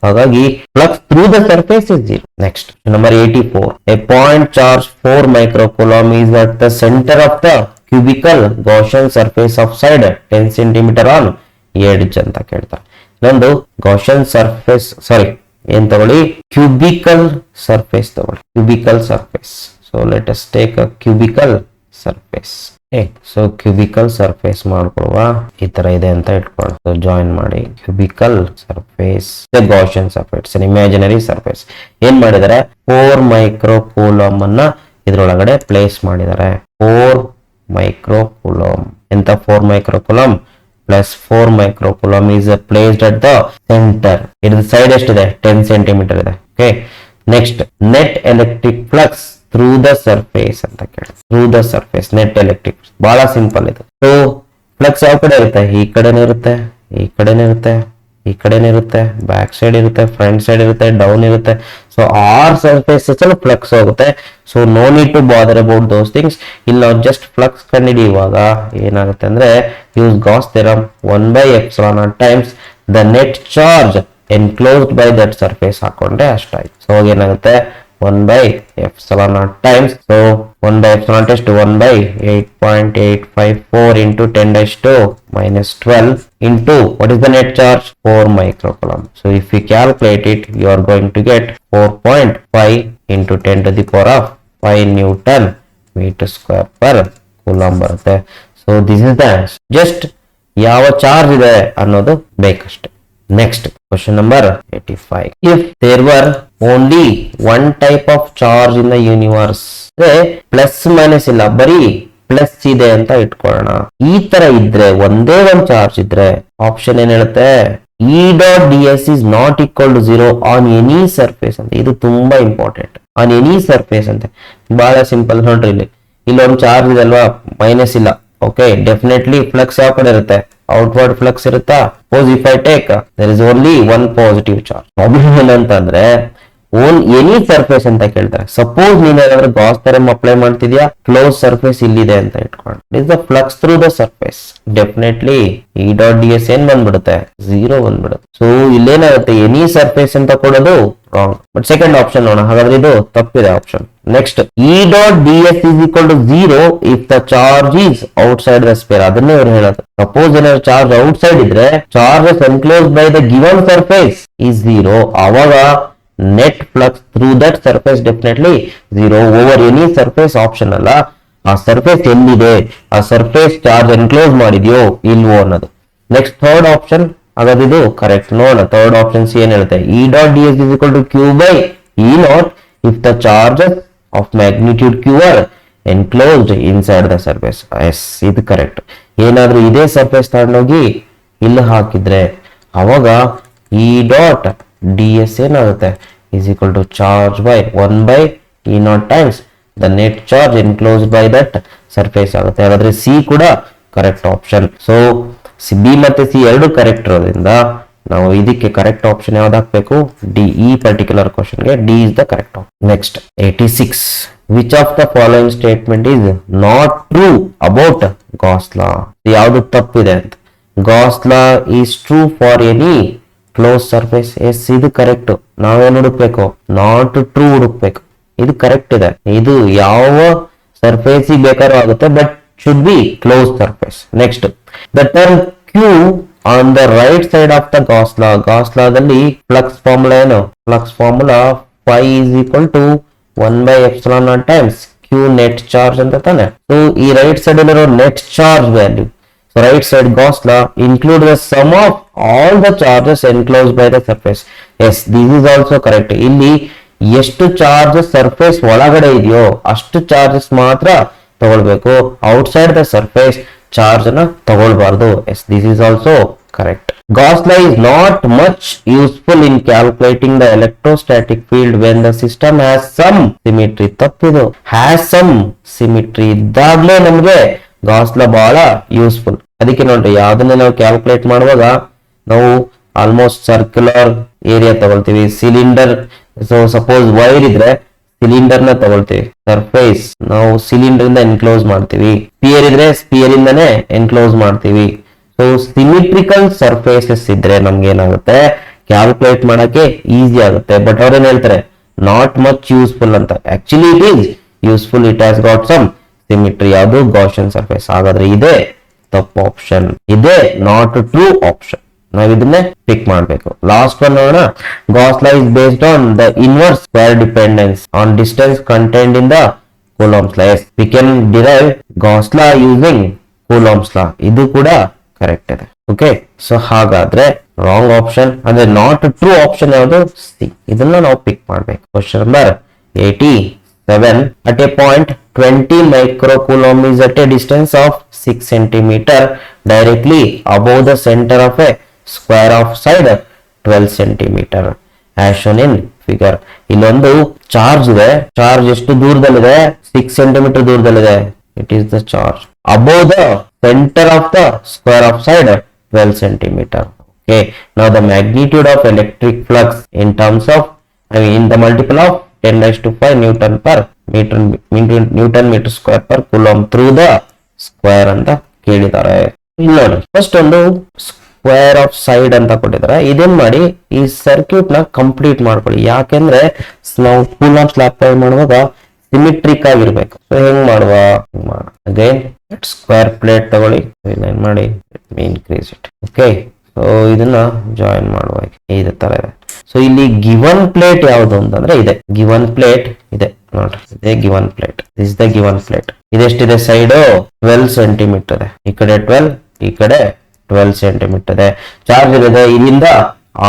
A: ಹಾಗಾಗಿ flux through the surface is 0. Next number 84. A point charge 4 microcoulomb is at the center of the cubical Gaussian surface of side 10 cm on edge ಅಂತ ಕೇಳ್ತಾರೆ. ಇನ್ನೊಂದು Gaussian surface, ಏನ್ ತಗೊಳ್ಳಿ, ಕ್ಯೂಬಿಕಲ್ ಸರ್ಫೇಸ್ ತಗೊಳ್ಳಿ, cubical surface. So let us take a cubical surface. So cubical surface ಮಾಡ್ಕೊಳುವ, ಈ ತರ ಇದೆ ಅಂತ ಇಟ್ಕೊಳ್ಳಿ. ಸೊ ಜಾಯಿನ್ ಮಾಡಿ cubical surface, Gaussian surface, imaginary surface. ಏನ್ ಮಾಡಿದ್ದಾರೆ, 4 microcoulomb ಅನ್ನ ಇದ್ರೊಳಗಡೆ ಪ್ಲೇಸ್ ಮಾಡಿದ್ದಾರೆ. 4 microcoulomb. ಎಂತ 4 microcoulomb plus 4 microcoulomb is placed at the center. ಇದ್ರ ಸೈಡ್ ಎಷ್ಟಿದೆ, 10 ಸೆಂಟಿಮೀಟರ್ ಇದೆ. Okay, next net electric flux through the surface ಅಂತ ಕೇಳಿ. Through the surface net electric, ಬಹಳ ಸಿಂಪಲ್ ಇದು. ಸೊ ಫ್ಲಕ್ಸ್ ಯಾವ ಕಡೆ ಇರುತ್ತೆ, ಈ ಕಡೆನೇ ಇರುತ್ತೆ, ಈ ಕಡೆನೇ ಇರುತ್ತೆ, ಈ ಕಡೆನೇ ಇರುತ್ತೆ, ಬ್ಯಾಕ್ ಸೈಡ್ ಇರುತ್ತೆ, ಫ್ರಂಟ್ ಸೈಡ್ ಇರುತ್ತೆ, ಡೌನ್ ಇರುತ್ತೆ. ಸೊ ಆರ್ ಸರ್ಫೇಸಸ್ ಅಲ್ಲಿ ಫ್ಲಕ್ಸ್ ಹೋಗುತ್ತೆ. So no need to bother about those things. ಇಲ್ಲಿ ನಾವು ಜಸ್ಟ್ ಫ್ಲಕ್ಸ್ ಕಂಡುಹಿಡಿಯುವಾಗ ಏನಾಗುತ್ತೆ ಅಂದ್ರೆ, use Gauss theorem 1/ε0 times the net charge enclosed by that surface ಹಾಕೊಂಡ್ರೆ ಅಷ್ಟಾಯ್ತು. ಸೊ ಏನಾಗುತ್ತೆ, 1/ε0 times, so 1/ε0 is to 1/8.854 into 10⁻⁻12 into what is the net charge, 4 microcoulomb. So if we calculate it, you are going to get 4.5 into 10 to the power of 5 Newton meter square per coulomb ಬರುತ್ತೆ. So this is the answer. Just ಯಾವ charge ಇದೆ ಅನ್ನೋದು ಬೇಕಷ್ಟೆ. Next question number 85. If there were only one type of charge in the universe, plus minus ಇಲ್ಲ, ಬರೀ plus ಇದೆ ಅಂತ ಇಟ್ಕೊಳ್ಳೋಣ. ಈ ತರ ಇದ್ರೆ, ಒಂದೇ ಒಂದು ಚಾರ್ಜ್ ಇದ್ರೆ, ಆಪ್ಷನ್ ಏನ್ ಹೇಳುತ್ತೆ, E dot ds is not equal to 0 on any surface ಅಂತ. ಇದು ತುಂಬಾ ಇಂಪಾರ್ಟೆಂಟ್. ಆನ್ ಎನಿ ಸರ್ಫೇಸ್ ಅಂತ ಬಹಳ ಸಿಂಪಲ್. ನೋಡ್ರಿ, ಇಲ್ಲಿ ಒಂದು ಚಾರ್ಜ್ ಇದೆ ಅಲ್ವಾ, ಮೈನಸ್ ಇಲ್ಲ. ಓಕೆ, ಡೆಫಿನೆಟ್ಲಿ ಫ್ಲಕ್ಸ್ ಯಾವ ಕಡೆ ಇರುತ್ತೆ, ಔಟ್ವರ್ಡ್ ಫ್ಲಕ್ಸ್ ಇರುತ್ತಾ. Suppose if I take, there is only one positive charge. Problem ಏನಂತಂದ್ರೆ, ಎನಿ ಸರ್ಫೇಸ್ ಅಂತ ಕೇಳ್ತಾರೆ. ಸಪೋಸ್ ನೀನ್ ಏನಾದ್ರೂ ಗಾಸ್ ಥಿಯರಮ್ ಅಪ್ಲೈ ಮಾಡ್ತಿದ್ಯಾ, ಕ್ಲೋಸ್ ಸರ್ಫೇಸ್ ಇಲ್ಲಿದೆ ಅಂತ ಇಟ್ಕೊಂಡು, is the flux through the surface. Definitely E dot ds ಏನ್ ಬಂದ್ಬಿಡುತ್ತೆ, 0 ಬಂದ್ಬಿಡುತ್ತೆ. ಸೊ ಇಲ್ಲೇನಾಗುತ್ತೆ, ಎನಿ ಸರ್ಫೇಸ್ ಅಂತ ಕೊಡೋದು ರಾಂಗ್. ಬಟ್ ಸೆಕೆಂಡ್ ಆಪ್ಷನ್ ನೋಡೋಣ, ಹಾಗಾದ್ರೆ ಇದು ತಪ್ಪಿದೆ option. Next, E dot ds is equal to 0 if the charge is outside the sphere. ಅದನ್ನೇ ಅವ್ರು ಹೇಳೋದು. ಸಪೋಸ್ ಏನಾದ್ರು ಚಾರ್ಜ್ ಔಟ್ಸೈಡ್ ಇದ್ರೆ, charges enclosed by the given surface is 0. ಅವಾಗ net flux through that surface definitely 0 over any surface. Option ಅಲ್ಲ, ಆ surface ಎಲ್ಲಿದೆ, ಆ ಸರ್ಫೇಸ್ ಚಾರ್ಜ್ ಎನ್ಕ್ಲೋಸ್ ಮಾಡಿದ್ಯೋ ಇಲ್ವೋ ಅನ್ನೋದು. ನೆಕ್ಸ್ಟ್ ಥರ್ಡ್ ಆಪ್ಷನ್, ಹಾಗಾದ್ರೆ ಇದು ಕರೆಕ್ಟ್. ನೋಡೋಣ ಥರ್ಡ್ ಆಪ್ಷನ್ಸ್ ಏನ್ ಹೇಳುತ್ತೆ. E dot ds is equal to q by E naught if the charges of magnitude q are enclosed inside the surface. Yes, ಇದು correct. ಏನಾದ್ರೂ ಇದೇ ಸರ್ಫೇಸ್ ತಗೊಂಡೋಗಿ ಇಲ್ಲಿ ಹಾಕಿದ್ರೆ, ಅವಾಗ E dot ds ಏನಾಗುತ್ತೆ, is equal to charge by 1/E0 times the net charge enclosed by that surface ಆಗುತ್ತೆ. ಹಾಗಾದ್ರೆ ಸಿ ಕೂಡ ಕರೆಕ್ಟ್ ಆಪ್ಷನ್. ಸೊ ಬಿ ಮತ್ತೆ ಸಿ ಎರಡು ಕರೆಕ್ಟ್ ಇರೋದ್ರಿಂದ ನಾವು ಇದಕ್ಕೆ ಕರೆಕ್ಟ್ ಆಪ್ಷನ್ ಯಾವ್ದು ಹಾಕ್ಬೇಕು, ಡಿ. ಈ ಪರ್ಟಿಕ್ಯುಲರ್ ಕ್ವಶನ್ಗೆ D is the correct option. Next 86. Which of the following statement is not true about Gauss law. ಯಾವ್ದು ತಪ್ಪಿದೆ ಅಂತ. Gauss law is true for any close surface. Yes, ಇದು ಕರೆಕ್ಟ್. ನಾವೇನ್ ಹುಡುಕ್ಬೇಕು, ನಾಟ್ ಟ್ರೂ ಹುಡುಕ್ಬೇಕು. ಇದು ಕರೆಕ್ಟ್ ಇದೆ. ಇದು ಯಾವ ಸರ್ಫೇಸ್ ಬೇಕಾದ್ರೂ ಆಗುತ್ತೆ, but should be close surface. Next, the term Q on the right side of the Gauss law. Gauss ಲಾದಲ್ಲಿ ಫ್ಲಕ್ಸ್ ಫಾರ್ಮುಲಾ ಏನು, flux formula phi is equal to 1/ε0 times q net charge ಅಂತ ತಾನೆ. So ಈ right side ಅಲ್ಲಿರೋ net charge value, so right side Gauss law include the sum of all the charges enclosed by the surface. Yes, this is also correct. ಇಲ್ಲಿ ಎಷ್ಟು charges surface ಒಳಗಡೆ ಇದೆಯೋ ಅಷ್ಟು charges ಮಾತ್ರ ತಗೊಳ್ಬೇಕು, ಔಟ್ಸೈಡ್ ದ ಸರ್ಫೇಸ್ ಚಾರ್ಜ್ ನ ತಗೊಳ್ಬಾರ್ದು. Yes, this is also correct. Gauss law is not much useful in calculating the electrostatic field when the system has some symmetry. ತಪ್ಪಿದು has some symmetry ಇದ್ದಾಗಲೇ ನಮಗೆ Gauss ಲಾ ಬಹಳ useful. ಅದಕ್ಕೆ ನೋಡ್ರಿ ಯಾವ್ದನ್ನ ನಾವು calculate ಮಾಡುವಾಗ ನಾವು ಆಲ್ಮೋಸ್ಟ್ ಸರ್ಕ್ಯುಲರ್ ಏರಿಯಾ ತಗೊಳ್ತೀವಿ. ಸಿಲಿಂಡರ್, ಸೊ ಸಪೋಸ್ ವೈರ್ ಇದ್ರೆ ಸಿಲಿಂಡರ್ ನ ತಗೊಳ್ತೀವಿ. ಸರ್ಫೇಸ್ ನಾವು ಸಿಲಿಂಡರ್ ಇಂದ ಎನ್ಕ್ಲೋಸ್ ಮಾಡ್ತೀವಿ. ಸ್ಪಿಯರ್ ಇದ್ರೆ ಸ್ಪಿಯರ್ ಇಂದಾನೆ ಎನ್ಕ್ಲೋಸ್ ಮಾಡ್ತೀವಿ. ಸೊ ಸಿಮಿಟ್ರಿಕಲ್ ಸರ್ಫೇಸಸ್ ಇದ್ರೆ ನಮ್ಗೆ ಏನಾಗುತ್ತೆ, ಕ್ಯಾಲ್ಕುಲೇಟ್ ಮಾಡಕ್ಕೆ ಈಸಿ ಆಗುತ್ತೆ. ಬಟ್ ಅವ್ರೇನ್ ಹೇಳ್ತಾರೆ, ನಾಟ್ ಮಚ್ ಯೂಸ್ಫುಲ್ ಅಂತ. Actually it is useful, it has got some symmetry. ಯಾವುದು ಗಾಸಿಯನ್ ಸರ್ಫೇಸ್. ಹಾಗಾದ್ರೆ ಇದೇ ತಪ್ಪು ಆಪ್ಷನ್, ಇದೇ ನಾಟ್ ಟ್ರೂ ಆಪ್ಷನ್. ನಾವ್ ಇದನ್ನೇ ಪಿಕ್ ಮಾಡ್ಬೇಕು. ಲಾಸ್ಟ್ ಒನ್ ನೋಡೋಣ. Gauss law is based on the inverse square dependence on distance contained in the Coulomb's law. We can derive Gauss law using Coulomb's law. ಇದು ಕೂಡ correct ಇದೆ. Okay, so ಹಾಗಾದ್ರೆ wrong option ಅಂದ್ರೆ not true option ಯಾವುದು? C. ಇದನ್ನ ನಾವು pick ಮಾಡ್ಬೇಕು. Question number 87. At a point 20 microcoulomb is at a distance of 6 centimeter directly above the center of a square of side 12 centimeter as shown in figure. ಇಲ್ಲೊಂದು charge ಇದೆ. Charge ಎಷ್ಟು ದೂರದಲ್ಲಿದೆ? 6 centimetre ದೂರದಲ್ಲಿದೆ. It is the charge above the center of the square of side 12 centimeter. Okay, now the magnitude of electric flux in terms of, in the multiple of 10⁵ Newton per meter square per coulomb through the square ಅಂತ ಕೇಳಿದ್ದಾರೆ. ಇಲ್ಲಿ ನೋಡಿ, first ಒಂದು square of side ಅಂತ ಕೊಟ್ಟಿದ್ದಾರೆ. ಇದೇನ್ ಮಾಡಿ ಈ ಸರ್ಕ್ಯೂಟ್ ನ ಕಂಪ್ಲೀಟ್ ಮಾಡ್ಕೊಳ್ಳಿ. ಯಾಕೆಂದ್ರೆ ನಾವು ಕೂಲಂಬ್ಸ್ ಲಾ ಅಪ್ಲೈ ಮಾಡುವಾಗ ಸಿಮಿಟ್ರಿಕ್ ಆಗಿರ್ಬೇಕು. ಸೊ ಹೆಂಗ್ ಮಾಡುವ? ಅಗೈನ್ ಸ್ಕ್ವೇರ್ ಪ್ಲೇಟ್ ತಗೊಳ್ಳಿ. ಏನ್ ಮಾಡಿ, ಇನ್ಕ್ರೀಸ್ ಇಟ್. ಓಕೆ, ಸೊ ಇದನ್ನ ಜಾಯಿನ್ ಮಾಡುವ ಇದೇ ತರ ಇದೆ. ಸೊ ಇಲ್ಲಿ ಗಿವನ್ ಪ್ಲೇಟ್ ಯಾವುದು ಅಂತಂದ್ರೆ ಇದೆ. ಗಿವನ್ ಪ್ಲೇಟ್ ಇದೆ ನೋಡ್ರಿ, ಇದೇ given plate. This the given plate. ಇದೆಷ್ಟಿದೆ? ಸೈಡ್ 12 ಸೆಂಟಿಮೀಟರ್ ಇದೆ. ಈ ಕಡೆ 12, ಈ ಕಡೆ 12 ಸೆಂಟಿಮೀಟರ್ ಇದೆ. ಚಾರ್ಜ್ ಇದೆ ಇಲ್ಲಿಂದ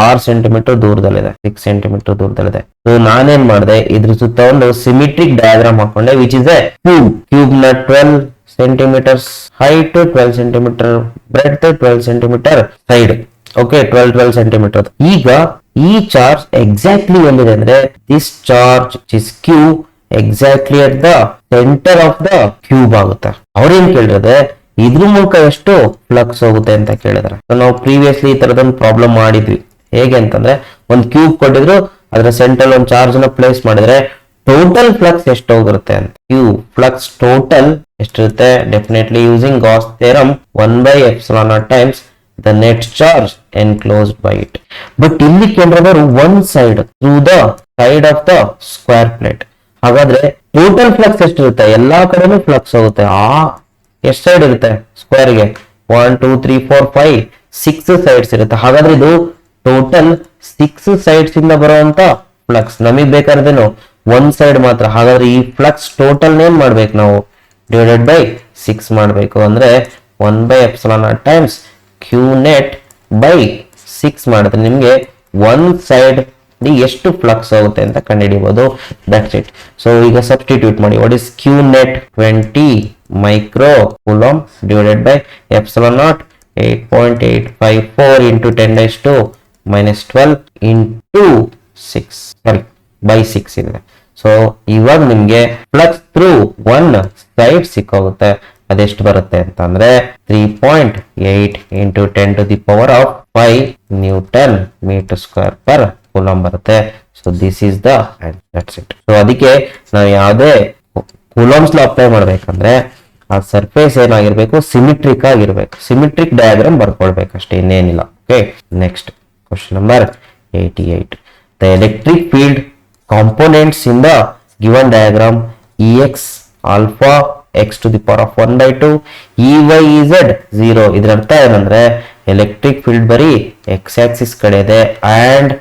A: 6 ಸೆಂಟಿಮೀಟರ್ ದೂರದಲ್ಲಿದೆ, 6 ಸೆಂಟಿಮೀಟರ್ ದೂರದಲ್ಲಿದೆ. ಸೊ ನಾನೇನ್ ಮಾಡಿದೆ, ಇದ್ರ ಸುತ್ತ ಒಂದು ಸಿಮಿಟ್ರಿಕ್ ಡಯಾಗ್ರಾಮ್ ಹಾಕೊಂಡೆ, which is a cube. Cube ನ 12 centimeters height, 12 centimeter breadth, 12 centimeter side. Okay, 12 centimeter. ಈಗ ಈ ಚಾರ್ಜ್ ಎಕ್ಸಾಕ್ಟ್ಲಿ ಎಲ್ಲಿದೆ ಅಂದ್ರೆ, this charge is Q exactly at the center of the cube ಆಗುತ್ತೆ. ಅವ್ರೇನ್ ಕೇಳಿದ್ರೆ ಇದ್ರ ಮೂಲಕ ಎಷ್ಟು ಫ್ಲಕ್ಸ್ ಹೋಗುತ್ತೆ ಅಂತ ಕೇಳಿದಾರೆ. ನಾವು ಪ್ರೀವಿಯಸ್ಲಿ ಈ ತರದೊಂದು ಪ್ರಾಬ್ಲಮ್ ಮಾಡಿದ್ವಿ. ಹೇಗೆ ಅಂತಂದ್ರೆ, ಒಂದು ಕ್ಯೂಬ್ ಕೊಟ್ಟಿದ್ರು, ಅದರ ಸೆಂಟರ್ ಒಂದು ಚಾರ್ಜ್ ನ ಪ್ಲೇಸ್ ಮಾಡಿದ್ರೆ ಟೋಟಲ್ ಫ್ಲಕ್ಸ್ ಎಷ್ಟು ಹೋಗಿರುತ್ತೆ ಅಂತ. ಕ್ಯೂಬ್ ಫ್ಲಕ್ಸ್ ಟೋಟಲ್ ಎಷ್ಟಿರುತ್ತೆ? Definitely using Gauss theorem 1/ε0 times the net charge enclosed by it. But ಇಲ್ಲಿ ಕೇಳಿರೋರು one side through the side of the square plate. ಹಾಗಾದ್ರೆ ಟೋಟಲ್ ಫ್ಲಕ್ಸ್ ಎಷ್ಟಿರುತ್ತೆ? ಎಲ್ಲಾ ಕಡೆನೂ ಫ್ಲಕ್ಸ್ ಹೋಗುತ್ತೆ. ಎಷ್ಟು ಸೈಡ್ ಇರುತ್ತೆ ಸ್ಕ್ವೇರ್ ಗೆ? 1 2 3 4 5 6 ಸೈಡ್ಸ್ ಇರುತ್ತೆ. ಹಾಗಾದ್ರೆ ಇದು ಟೋಟಲ್ 6 ಸೈಡ್ಸ್ ಇಂದ ಬರುವಂತ ಫ್ಲಕ್ಸ್. ನಮಗ್ ಬೇಕಾದ್ರೇನು ಒಂದ್ ಸೈಡ್ ಮಾತ್ರ. ಹಾಗಾದ್ರೆ ಈ ಫ್ಲಕ್ಸ್ ಟೋಟಲ್ ಏನ್ ಮಾಡ್ಬೇಕು ನಾವು? ಡಿವೈಡೆಡ್ ಬೈ 6 ಮಾಡ್ಬೇಕು. ಅಂದ್ರೆ 1/ε0 ಟೈಮ್ಸ್ ಕ್ಯೂ ನೆಟ್ ಬೈ 6 ಮಾಡಿದ್ರೆ ನಿಮ್ಗೆ ಒನ್ ಸೈಡ್ ಎಷ್ಟು ಫ್ಲಕ್ಸ್ ಆಗುತ್ತೆ ಅಂತ ಕಂಡುಹಿಡಿಯಬಹುದು. That's it. ಸೊ ಈಗ ಸಬ್ಸ್ಟಿಟ್ಯೂಟ್ ಮಾಡಿ. What is Q net? 20 micro coulomb divided by ε0 8.854 into 10⁻⁻12 into 6 sorry by 6 ಇದೆ. ಸೊ ಇವಾಗ ನಿಮ್ಗೆ ಫ್ಲಕ್ಸ್ ಥ್ರೂ ಒನ್ ಸೈಡ್ ಸಿಕ್ಕೋಗುತ್ತೆ. ಅದೆಷ್ಟು ಬರುತ್ತೆ ಅಂತಂದ್ರೆ 3.8 into 10⁵ Newton meter square per coulomb ಬರುತ್ತೆ. So this is the that's it. So ಅದಕ್ಕೆ ನಾವು ಯಾವುದೇ ಕೂಲಂಬ್ಸ್ ಲಾ ಅಪ್ಲೈ ಮಾಡ್ಬೇಕಂದ್ರೆ ಆ ಸರ್ಫೇಸ್ ಏನಾಗಿರ್ಬೇಕು? ಸಿಮಿಟ್ರಿಕ್ ಆಗಿರ್ಬೇಕು. ಸಿಮಿಟ್ರಿಕ್ ಡಯಾಗ್ರಾಮ್ ಬರ್ಕೊಳ್ಬೇಕು ಅಷ್ಟೇ, ಇನ್ನೇನಿಲ್ಲ. Okay, next question number 88. The electric field components in the given diagram Ex alpha x⁴1/2 Ey z 0. ಇದರ ಅರ್ಥ ಏನಂದ್ರೆ ಎಲೆಕ್ಟ್ರಿಕ್ ಫೀಲ್ಡ್ ಬರೀ ಎಕ್ಸ್ ಆಕ್ಸಿಸ್ ಕಡೆ ಇದೆ and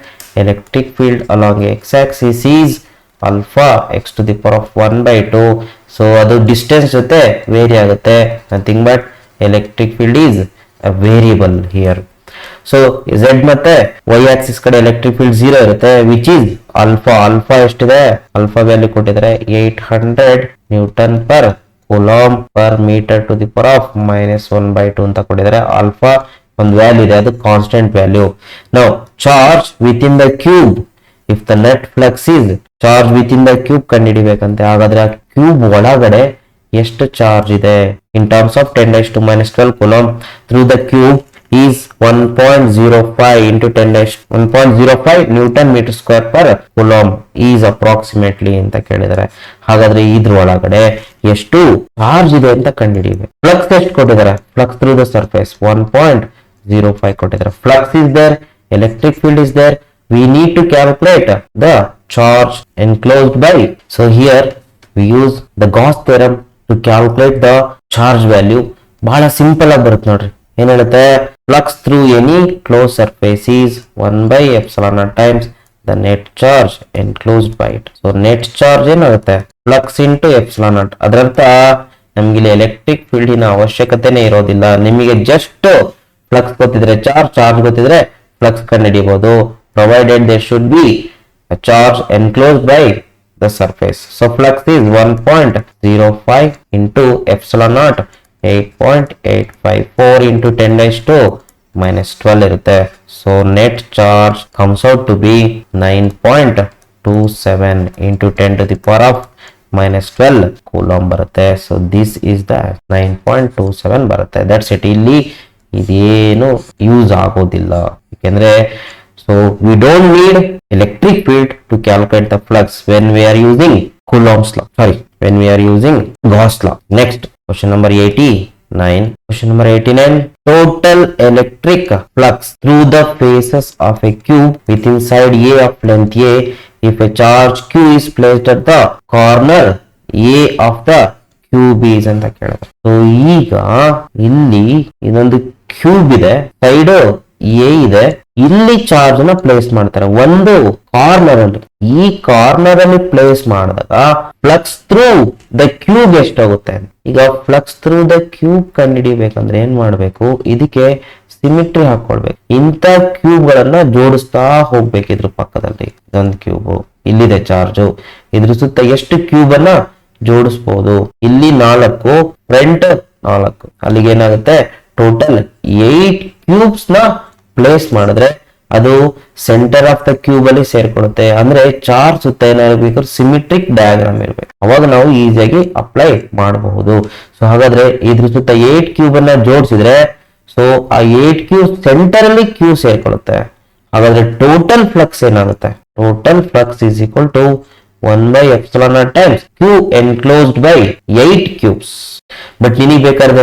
A: electric field along X Axis is alpha x⁴1/2. So ಅದು distance ಜೊತೆ very ಆಗುತ್ತೆ. Nothing but electric field is a variable here. So z ಮತ್ತೆ y ಆಕ್ಸಿಸ್ ಕಡೆ ಎಲೆಕ್ಟ್ರಿಕ್ ಫೀಲ್ಡ್ 0 ಇರುತ್ತೆ, ವಿಚ್ ಈಸ್ ಆಲ್ಫಾ. ಆಲ್ಫಾ ಎಷ್ಟಿದೆ? Alpha value ಕೊಟ್ಟಿದ್ದಾರೆ 800 newton per coulomb per meter to the power of -1/2 ಅಂತ ಕೊಟ್ಟಿದ್ದಾರೆ. Alpha ಒಂದು value ಇದೆ, ಅದು ಕಾನ್ಸ್ಟೆಂಟ್ ವ್ಯಾಲ್ಯೂ. ನಾವು charge within the cube, if the net flux is charge within the cube ಕಂಡುಹಿಡಿಬೇಕಂತೆ. ಹಾಗಾದ್ರೆ ಆ ಕ್ಯೂಬ್ ಒಳಗಡೆ ಎಷ್ಟು ಚಾರ್ಜ್ ಇದೆ in terms of 10⁻⁻12 coulomb through the cube is 1.05 into 1.05 newton meter square per coulomb is approximately ಅಂತ ಕೇಳಿದ್ದಾರೆ. ಹಾಗಾದ್ರೆ ಇದ್ರ ಒಳಗಡೆ ಎಷ್ಟು ಚಾರ್ಜ್ ಇದೆ ಅಂತ ಕಂಡುಹಿಡಿಯಬೇಕು. ಫ್ಲಕ್ಸ್ ಎಷ್ಟು ಕೊಟ್ಟಿದ್ದಾರೆ? ಫ್ಲಕ್ಸ್ ಥ್ರೂ ದ ಸರ್ಫೇಸ್ 1.05 ಕೊಟ್ಟಿದ್ದಾರೆ. Flux is there, electric field is there. We need to calculate the charge enclosed by. So here we use the Gauss theorem to calculate the charge value. ಬಹಳ simple ಆಗಿ ಬರುತ್ತೆ ನೋಡ್ರಿ. ಏನ್ ಹೇಳುತ್ತೆ? Flux through any close surface is 1/ε0 times the net charge enclosed by it. So net charge ಏನಾಗುತ್ತೆ? Flux into ε0. ಅದರರ್ಥ ನಮ್ಗೆ ಇಲ್ಲಿ ಎಲೆಕ್ಟ್ರಿಕ್ ಫೀಲ್ಡಿನ ಅವಶ್ಯಕತೆನೇ ಇರೋದಿಲ್ಲ. ನಿಮಗೆ ಜಸ್ಟ್ ಫ್ಲಕ್ಸ್ ಗೊತ್ತಿದ್ರೆ ಚಾರ್ಜ್ ಗೊತ್ತಿದ್ರೆ ಫ್ಲಕ್ಸ್ ಕಂಡುಹಿಡಿಯಬಹುದು, provided there should be a charge enclosed by the surface. So flux is 1.05 into ε0, 8.854 into 10⁻⁻12 ಇರುತ್ತೆ. So net charge comes out to be 9.27 into 10⁻⁻12 coulomb ಬರುತ್ತೆ. So this is the 9.27 ಬರುತ್ತೆ. That's it. ಇಲ್ಲಿ ಇದೇನು use ಆಗೋದಿಲ್ಲ, ಯಾಕೆಂದ್ರೆ so we don't need electric field to calculate the flux when we are using Coulomb's law. When we are using Gauss law. Next, question number 89. Question number 89. Total electric flux through the faces of a cube with inside A of length A if a charge Q is placed at the corner A of the cube is ಅಂತ ಕೇಳಿದ್ರೆ. So ಈಗ ಇಲ್ಲಿ ಇದೊಂದು cube ಇದೆ, side A ಇದೆ, ಇಲ್ಲಿ charge ನ place ಮಾಡ್ತಾರೆ ಒಂದು ಕಾರ್ನರ್ ಅಲ್ಲಿ. ಈ ಕಾರ್ನರ್ ಅಲ್ಲಿ ಪ್ಲೇಸ್ ಮಾಡಿದಾಗ ಫ್ಲಕ್ಸ್ ಥ್ರೂ ದ ಕ್ಯೂಬ್ ಎಷ್ಟಾಗುತ್ತೆ? ಈಗ ಫ್ಲಕ್ಸ್ ಥ್ರೂ ದ ಕ್ಯೂಬ್ ಕಂಡುಹಿಡಿಬೇಕಂದ್ರೆ ಏನ್ ಮಾಡ್ಬೇಕು? ಇದಕ್ಕೆ ಸಿಮಿಟ್ರಿ ಹಾಕೊಳ್ಬೇಕು. ಇಂಥ ಕ್ಯೂಬ್ ಗಳನ್ನ ಜೋಡಿಸ್ತಾ ಹೋಗ್ಬೇಕು. ಇದ್ರ ಪಕ್ಕದಲ್ಲಿ ಇದೊಂದು ಕ್ಯೂಬ್, ಇಲ್ಲಿದೆ ಚಾರ್ಜ್, ಇದ್ರ ಸುತ್ತ ಎಷ್ಟು ಕ್ಯೂಬ್ ಅನ್ನ ಜೋಡಿಸಬಹುದು? ಇಲ್ಲಿ 4, ಫ್ರಂಟ್ 4, ಅಲ್ಲಿಗೆ ಏನಾಗುತ್ತೆ? ಟೋಟಲ್ 8 ಕ್ಯೂಬ್ಸ್ ನ ಪ್ಲೇಸ್ ಮಾಡಿದ್ರೆ ಅದು ಸೆಂಟರ್ ಆಫ್ ದ ಕ್ಯೂಬ್ ಅಲ್ಲಿ ಸೇರ್ಕೊಳ್ಳುತ್ತೆ. ಅಂದ್ರೆ ಚಾರ್ಜ್ ಸುತ್ತ ಏನಾಗಬೇಕು? ಸಿಮಿಟ್ರಿಕ್ ಡಯಾಗ್ರಾಮ್ ಇರ್ಬೇಕು. ಅವಾಗ ನಾವು ಈಸಿಯಾಗಿ ಅಪ್ಲೈ ಮಾಡಬಹುದು. ಸೊ ಹಾಗಾದ್ರೆ ಇದ್ರ ಸುತ್ತ 8 ಕ್ಯೂಬ್ ಅನ್ನ ಜೋಡಿಸಿದ್ರೆ ಸೊ ಆ 8 ಕ್ಯೂಬ್ ಸೆಂಟರ್ ಅಲ್ಲಿ ಕ್ಯೂ ಸೇರ್ಕೊಳ್ಳುತ್ತೆ. ಹಾಗಾದ್ರೆ ಟೋಟಲ್ ಫ್ಲಕ್ಸ್ ಏನಾಗುತ್ತೆ? Total flux is equal to 1/ε0 times Q enclosed by 8 cubes. But ನಿನಗೆ ಬೇಕಾದ್ರೆ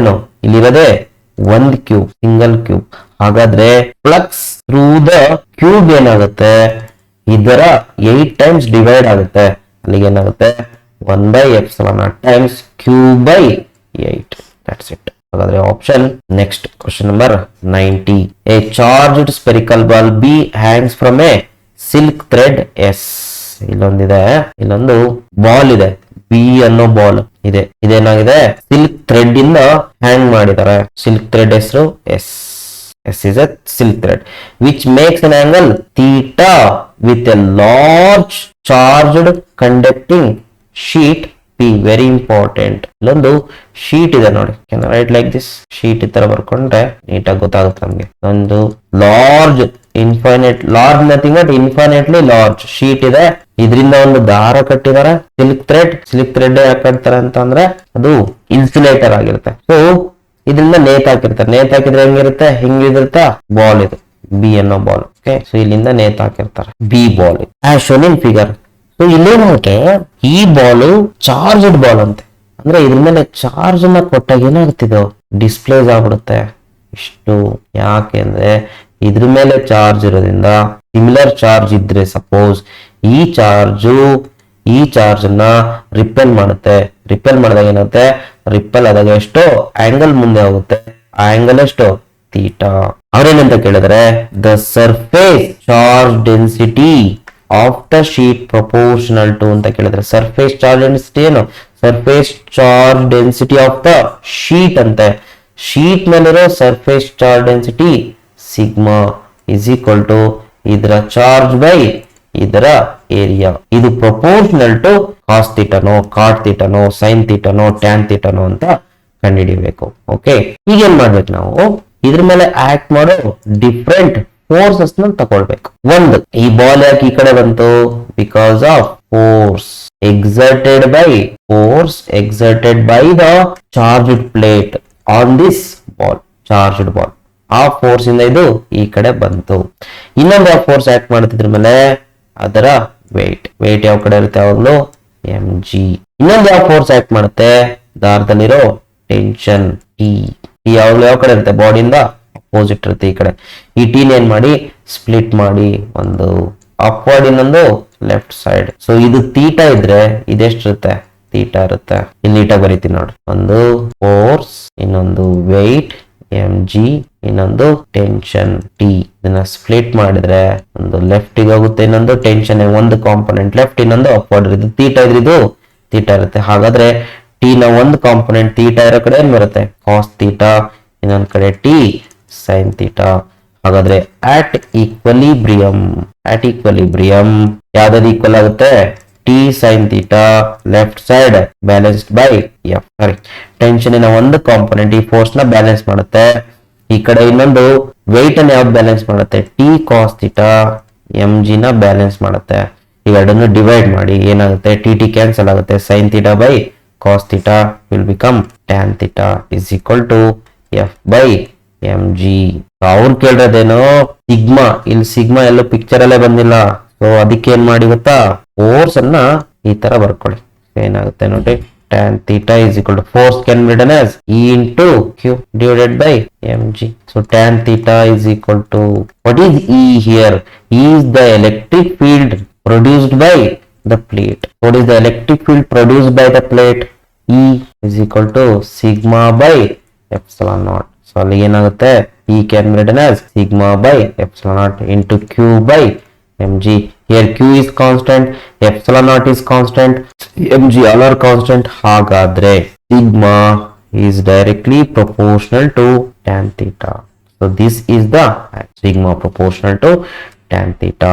A: ಇಲ್ಲಿರೋದೇ ಒಂದು ಕ್ಯೂಬ್, ಸಿಂಗಲ್ ಕ್ಯೂಬ್. ಹಾಗಾದ್ರೆ ಫ್ಲಕ್ಸ್ ಥ್ರೂ ದ ಕ್ಯೂಬ್ ಏನಾಗುತ್ತೆ? ಇದರ 8 ಟೈಮ್ಸ್ ಡಿವೈಡ್ ಆಗುತ್ತೆ. ಅಲ್ಲಿಗೆ ಏನಾಗುತ್ತೆ? 1/ε0 times cube by 8. That's it. ಹಾಗಾದ್ರೆ option. Next question number 90. A charged spherical ball B hangs from a silk thread S. ಇಲ್ಲೊಂದಿದೆ, ಇಲ್ಲೊಂದು ಬಾಲ್ ಇದೆ, ಬಿ ಅನ್ನೋ ಬಾಲ್ ಇದೆ. ಇದೇನಾಗಿದೆ? ಸಿಲ್ಕ್ ಥ್ರೆಡ್ ಇಂದ ಹ್ಯಾಂಗ್ ಮಾಡಿದ್ದಾರೆ. ಸಿಲ್ಕ್ ಥ್ರೆಡ್ ಹೆಸರು S. S is a silk thread which makes an angle theta with a large charged conducting sheet P. Very important. ಇಲ್ಲೊಂದು sheet ಇದೆ ನೋಡಿ, ರೈಟ್ ಲೈಕ್ ದಿಸ್. ಶೀಟ್ ಈ ತರ ಬರ್ಕೊಂಡ್ರೆ ನೀಟಾಗಿ ಗೊತ್ತಾಗುತ್ತೆ ನಮ್ಗೆ. ಒಂದು large large nothing but infinitely large sheet ಇದೆ. ಇದರಿಂದ ಒಂದು ದಾರ ಕಟ್ಟಿದ್ದಾರೆ. ಸಿಲ್ಕ್ ಥ್ರೆಡ್ ಯಾಕೆ ಕಟ್ತಾರೆ ಅಂತಂದ್ರೆ ಅದು ಇನ್ಸುಲೇಟರ್ ಆಗಿರುತ್ತೆ. ಸೊ ಇದರಿಂದ ನೇತ್ ಹಾಕಿದ್ರೆ ಹೆಂಗಿರುತ್ತೆ? ಹಿಂಗಿರುತ್ತೆ ಬಾಲ್. ಇದು ಬಿ ಅನ್ನೋ ಬಾಲ್. ಓಕೆ, ಸೊ ಇಲ್ಲಿಂದ ನೇತ್ ಹಾಕಿರ್ತಾರೆ B ball as shown in figure. So ಇಲ್ಲೇನಂತೆ ಈ ಬಾಲ್ ಚಾರ್ಜ್ಡ್ ಬಾಲ್ ಅಂತೆ. ಅಂದ್ರೆ ಇದ್ರ ಮೇಲೆ ಚಾರ್ಜ್ ಅನ್ನ ಕೊಟ್ಟಾಗ ಏನಾಗುತ್ತಿದೆ? ಡಿಸ್ಪ್ಲೇಸ್ ಆಗ್ಬಿಡುತ್ತೆ ಇಷ್ಟು. ಯಾಕೆ ಅಂದ್ರೆ ಇದ್ರ ಮೇಲೆ ಚಾರ್ಜ್ ಇರೋದ್ರಿಂದ ಸಿಮಿಲರ್ ಚಾರ್ಜ್ ಇದ್ರೆ ಸಪೋಸ್ ಈ ಚಾರ್ಜ್ ಅನ್ನ ರಿಪೆಲ್ ಮಾಡುತ್ತೆ. ರಿಪೆಲ್ ಮಾಡಿದಾಗ ಏನಾಗುತ್ತೆ? ರಿಪೆಲ್ ಆದಾಗ ಎಷ್ಟೋ ಆಂಗಲ್ ಮುಂದೆ ಹೋಗುತ್ತೆ. ಆ ಆಂಗಲ್ ಎಷ್ಟು? ಥೀಟಾ. ಅವ್ರೇನಂತ ಕೇಳಿದ್ರೆ the surface charge density of the sheet proportional to ಅಂತ ಕೇಳಿದ್ರೆ ಸರ್ಫೇಸ್ ಚಾರ್ಜ್ ಡೆನ್ಸಿಟಿ ಏನು? Surface charge density of the sheet ಅಂತೆ. ಶೀಟ್ ಮೇಲಿರೋ surface charge density sigma is equal to ಇದರ ಚಾರ್ಜ್ ಬೈ ಇದರ ಏರಿಯಾ. ಇದು ಪ್ರಪೋರ್ಷನಲ್ ಟು ಕಾಸ್ ಥೀಟಾನೋ, cot ಥೀಟಾನೋ, ಸೈನ್ ಥೀಟಾನೋ, ಟ್ಯಾನ್ ಥೀಟಾನೋ ಅಂತ ಕಂಡುಹಿಡಿಯಬೇಕು. ಓಕೆ, ಈಗೇನ್ ಮಾಡ್ಬೇಕು ನಾವು? ಇದ್ರ ಮೇಲೆ ಆಕ್ಟ್ ಮಾಡೋ ಡಿಫ್ರೆಂಟ್ ಫೋರ್ಸಸ್ ನ ತಗೊಳ್ಬೇಕು. ಒಂದು, ಈ ಬಾಲ್ ಯಾಕೆ ಈ ಕಡೆ ಬಂತು? Because of force exerted by the charged plate on this ball, charged ball. ಆ ಫೋರ್ಸ್ ಇಂದ ಇದು ಈ ಕಡೆ ಬಂತು. ಇನ್ನೊಂದು ಯಾವ ಫೋರ್ಸ್ ಆಕ್ಟ್ ಮಾಡುತ್ತಿದ್ರ ಮೇಲೆ? ಅದರ ವೇಟ್ ಯಾವ ಕಡೆ ಇರುತ್ತೆ? ಯಾವಾಗ್ಲೂ mg. ಇನ್ನೊಂದು ಯಾವ ಫೋರ್ಸ್ ಆಕ್ಟ್ ಮಾಡುತ್ತೆ? ದಾರದಲ್ಲಿರೋ ಟೆನ್ಷನ್ ಟಿ. ಯಾವಾಗ್ಲೂ ಯಾವ ಕಡೆ ಇರುತ್ತೆ? ಬಾಡಿಯಿಂದ ಅಪೋಸಿಟ್ ಇರುತ್ತೆ ಈ ಕಡೆ. ಈ ಟೀನ್ ಏನ್ ಮಾಡಿ ಸ್ಪ್ಲಿಟ್ ಮಾಡಿ, ಒಂದು ಅಪ್ವರ್ಡ್, ಇನ್ನೊಂದು ಲೆಫ್ಟ್ ಸೈಡ್. ಸೊ ಇದು ತೀಟಾ ಇದ್ರೆ ಇದೆಷ್ಟಿರುತ್ತೆ? ತೀಟಾ ಇರುತ್ತೆ. ಇಲ್ಲಿ ನೀಟಾಗಿ ಬರೀತೀನಿ ನೋಡಿ. ಒಂದು ಫೋರ್ಸ್, ಇನ್ನೊಂದು ವೆಯ್ಟ್ mg, ಇನ್ನೊಂದು ಟೆನ್ಷನ್ ಟಿ. ಇದನ್ನ ಸ್ಪ್ಲಿಟ್ ಮಾಡಿದ್ರೆ ಒಂದು ಲೆಫ್ಟ್ ಗೆ ಹೋಗುತ್ತೆ, ಇನ್ನೊಂದು ಟೆನ್ಷನ್ ಒಂದು ಕಾಂಪೊನೆಂಟ್ ಲೆಫ್ಟ್, ಇನ್ನೊಂದು ಅಪ್ವರ್ಡ್. ಇದು ತೀಟಾ ಇದ್ರೆ ಇದು ತೀಟಾ ಇರುತ್ತೆ. ಹಾಗಾದ್ರೆ ಟಿ ನ ಒಂದು ಕಾಂಪೊನೆಂಟ್ ತೀಟಾ ಇರೋ ಕಡೆ ಏನ್ ಬರುತ್ತೆ? Cos theta. ಇನ್ನೊಂದ್ ಕಡೆ ಟಿ ಸೈನ್ ತೀಟಾ. ಹಾಗಾದ್ರೆ ಅಟ್ ಈಕ್ವಲಿಬ್ರಿಯಂ ಯಾವ್ದಾದ್ರು ಈಕ್ವಲ್ ಆಗುತ್ತೆ? T sine theta, left side balanced by F. Sorry, tension ಒಂದು ಕಾಂಪೊನೆಂಟ್ ಈ ಫೋರ್ಸ್ ನ ಬ್ಯಾಲೆನ್ಸ್ ಮಾಡುತ್ತೆ. ಈ ಕಡೆ ಇನ್ನೊಂದು ವೆಯ್ಟ್ ಅನ್ನು ಯಾವ್ದು ಬ್ಯಾಲೆನ್ಸ್ ಮಾಡುತ್ತೆ? ಟಿ ಕಾಸ್ ತೀಟಾ mg ನ ಬ್ಯಾಲೆನ್ಸ್ ಮಾಡುತ್ತೆ. ಇವೆರಡನ್ನು ಡಿವೈಡ್ ಮಾಡಿ ಏನಾಗುತ್ತೆ? ಟಿ ಕ್ಯಾನ್ಸಲ್ ಆಗುತ್ತೆ. Sine theta by cos theta will become tan theta is equal to F by mg. ಅವ್ರು ಕೇಳಿರೋದೇನೋ ಸಿಗ್ಮಾ. ಇಲ್ಲಿ ಸಿಗ್ಮಾ ಎಲ್ಲೋ ಪಿಕ್ಚರ್ ಅಲ್ಲೇ ಬಂದಿಲ್ಲ. ಸೊ ಅದಕ್ಕೆ ಏನ್ ಮಾಡಿ ಗೊತ್ತಾ? ಫೋರ್ಸ್ ಅನ್ನ ಈ ತರ ಬರ್ಕೊಳ್ಳಿ. ಏನಾಗುತ್ತೆ ನೋಡಿ, tan theta is equal to force can be written as E into Q divided by mg. So tan theta is equal to, what is E here? E is the electric field produced by the plate. What is the electric field produced by the plate? E is equal to sigma by epsilon naught. So ಅಲ್ಲಿ ಏನಾಗುತ್ತೆ? E can be written as sigma by epsilon naught into Q by mg. Here Q is constant, epsilon naught is constant, mg all are constant. ಹಾಗಾದ್ರೆ sigma is directly proportional to tan theta. So this is the sigma proportional to tan theta.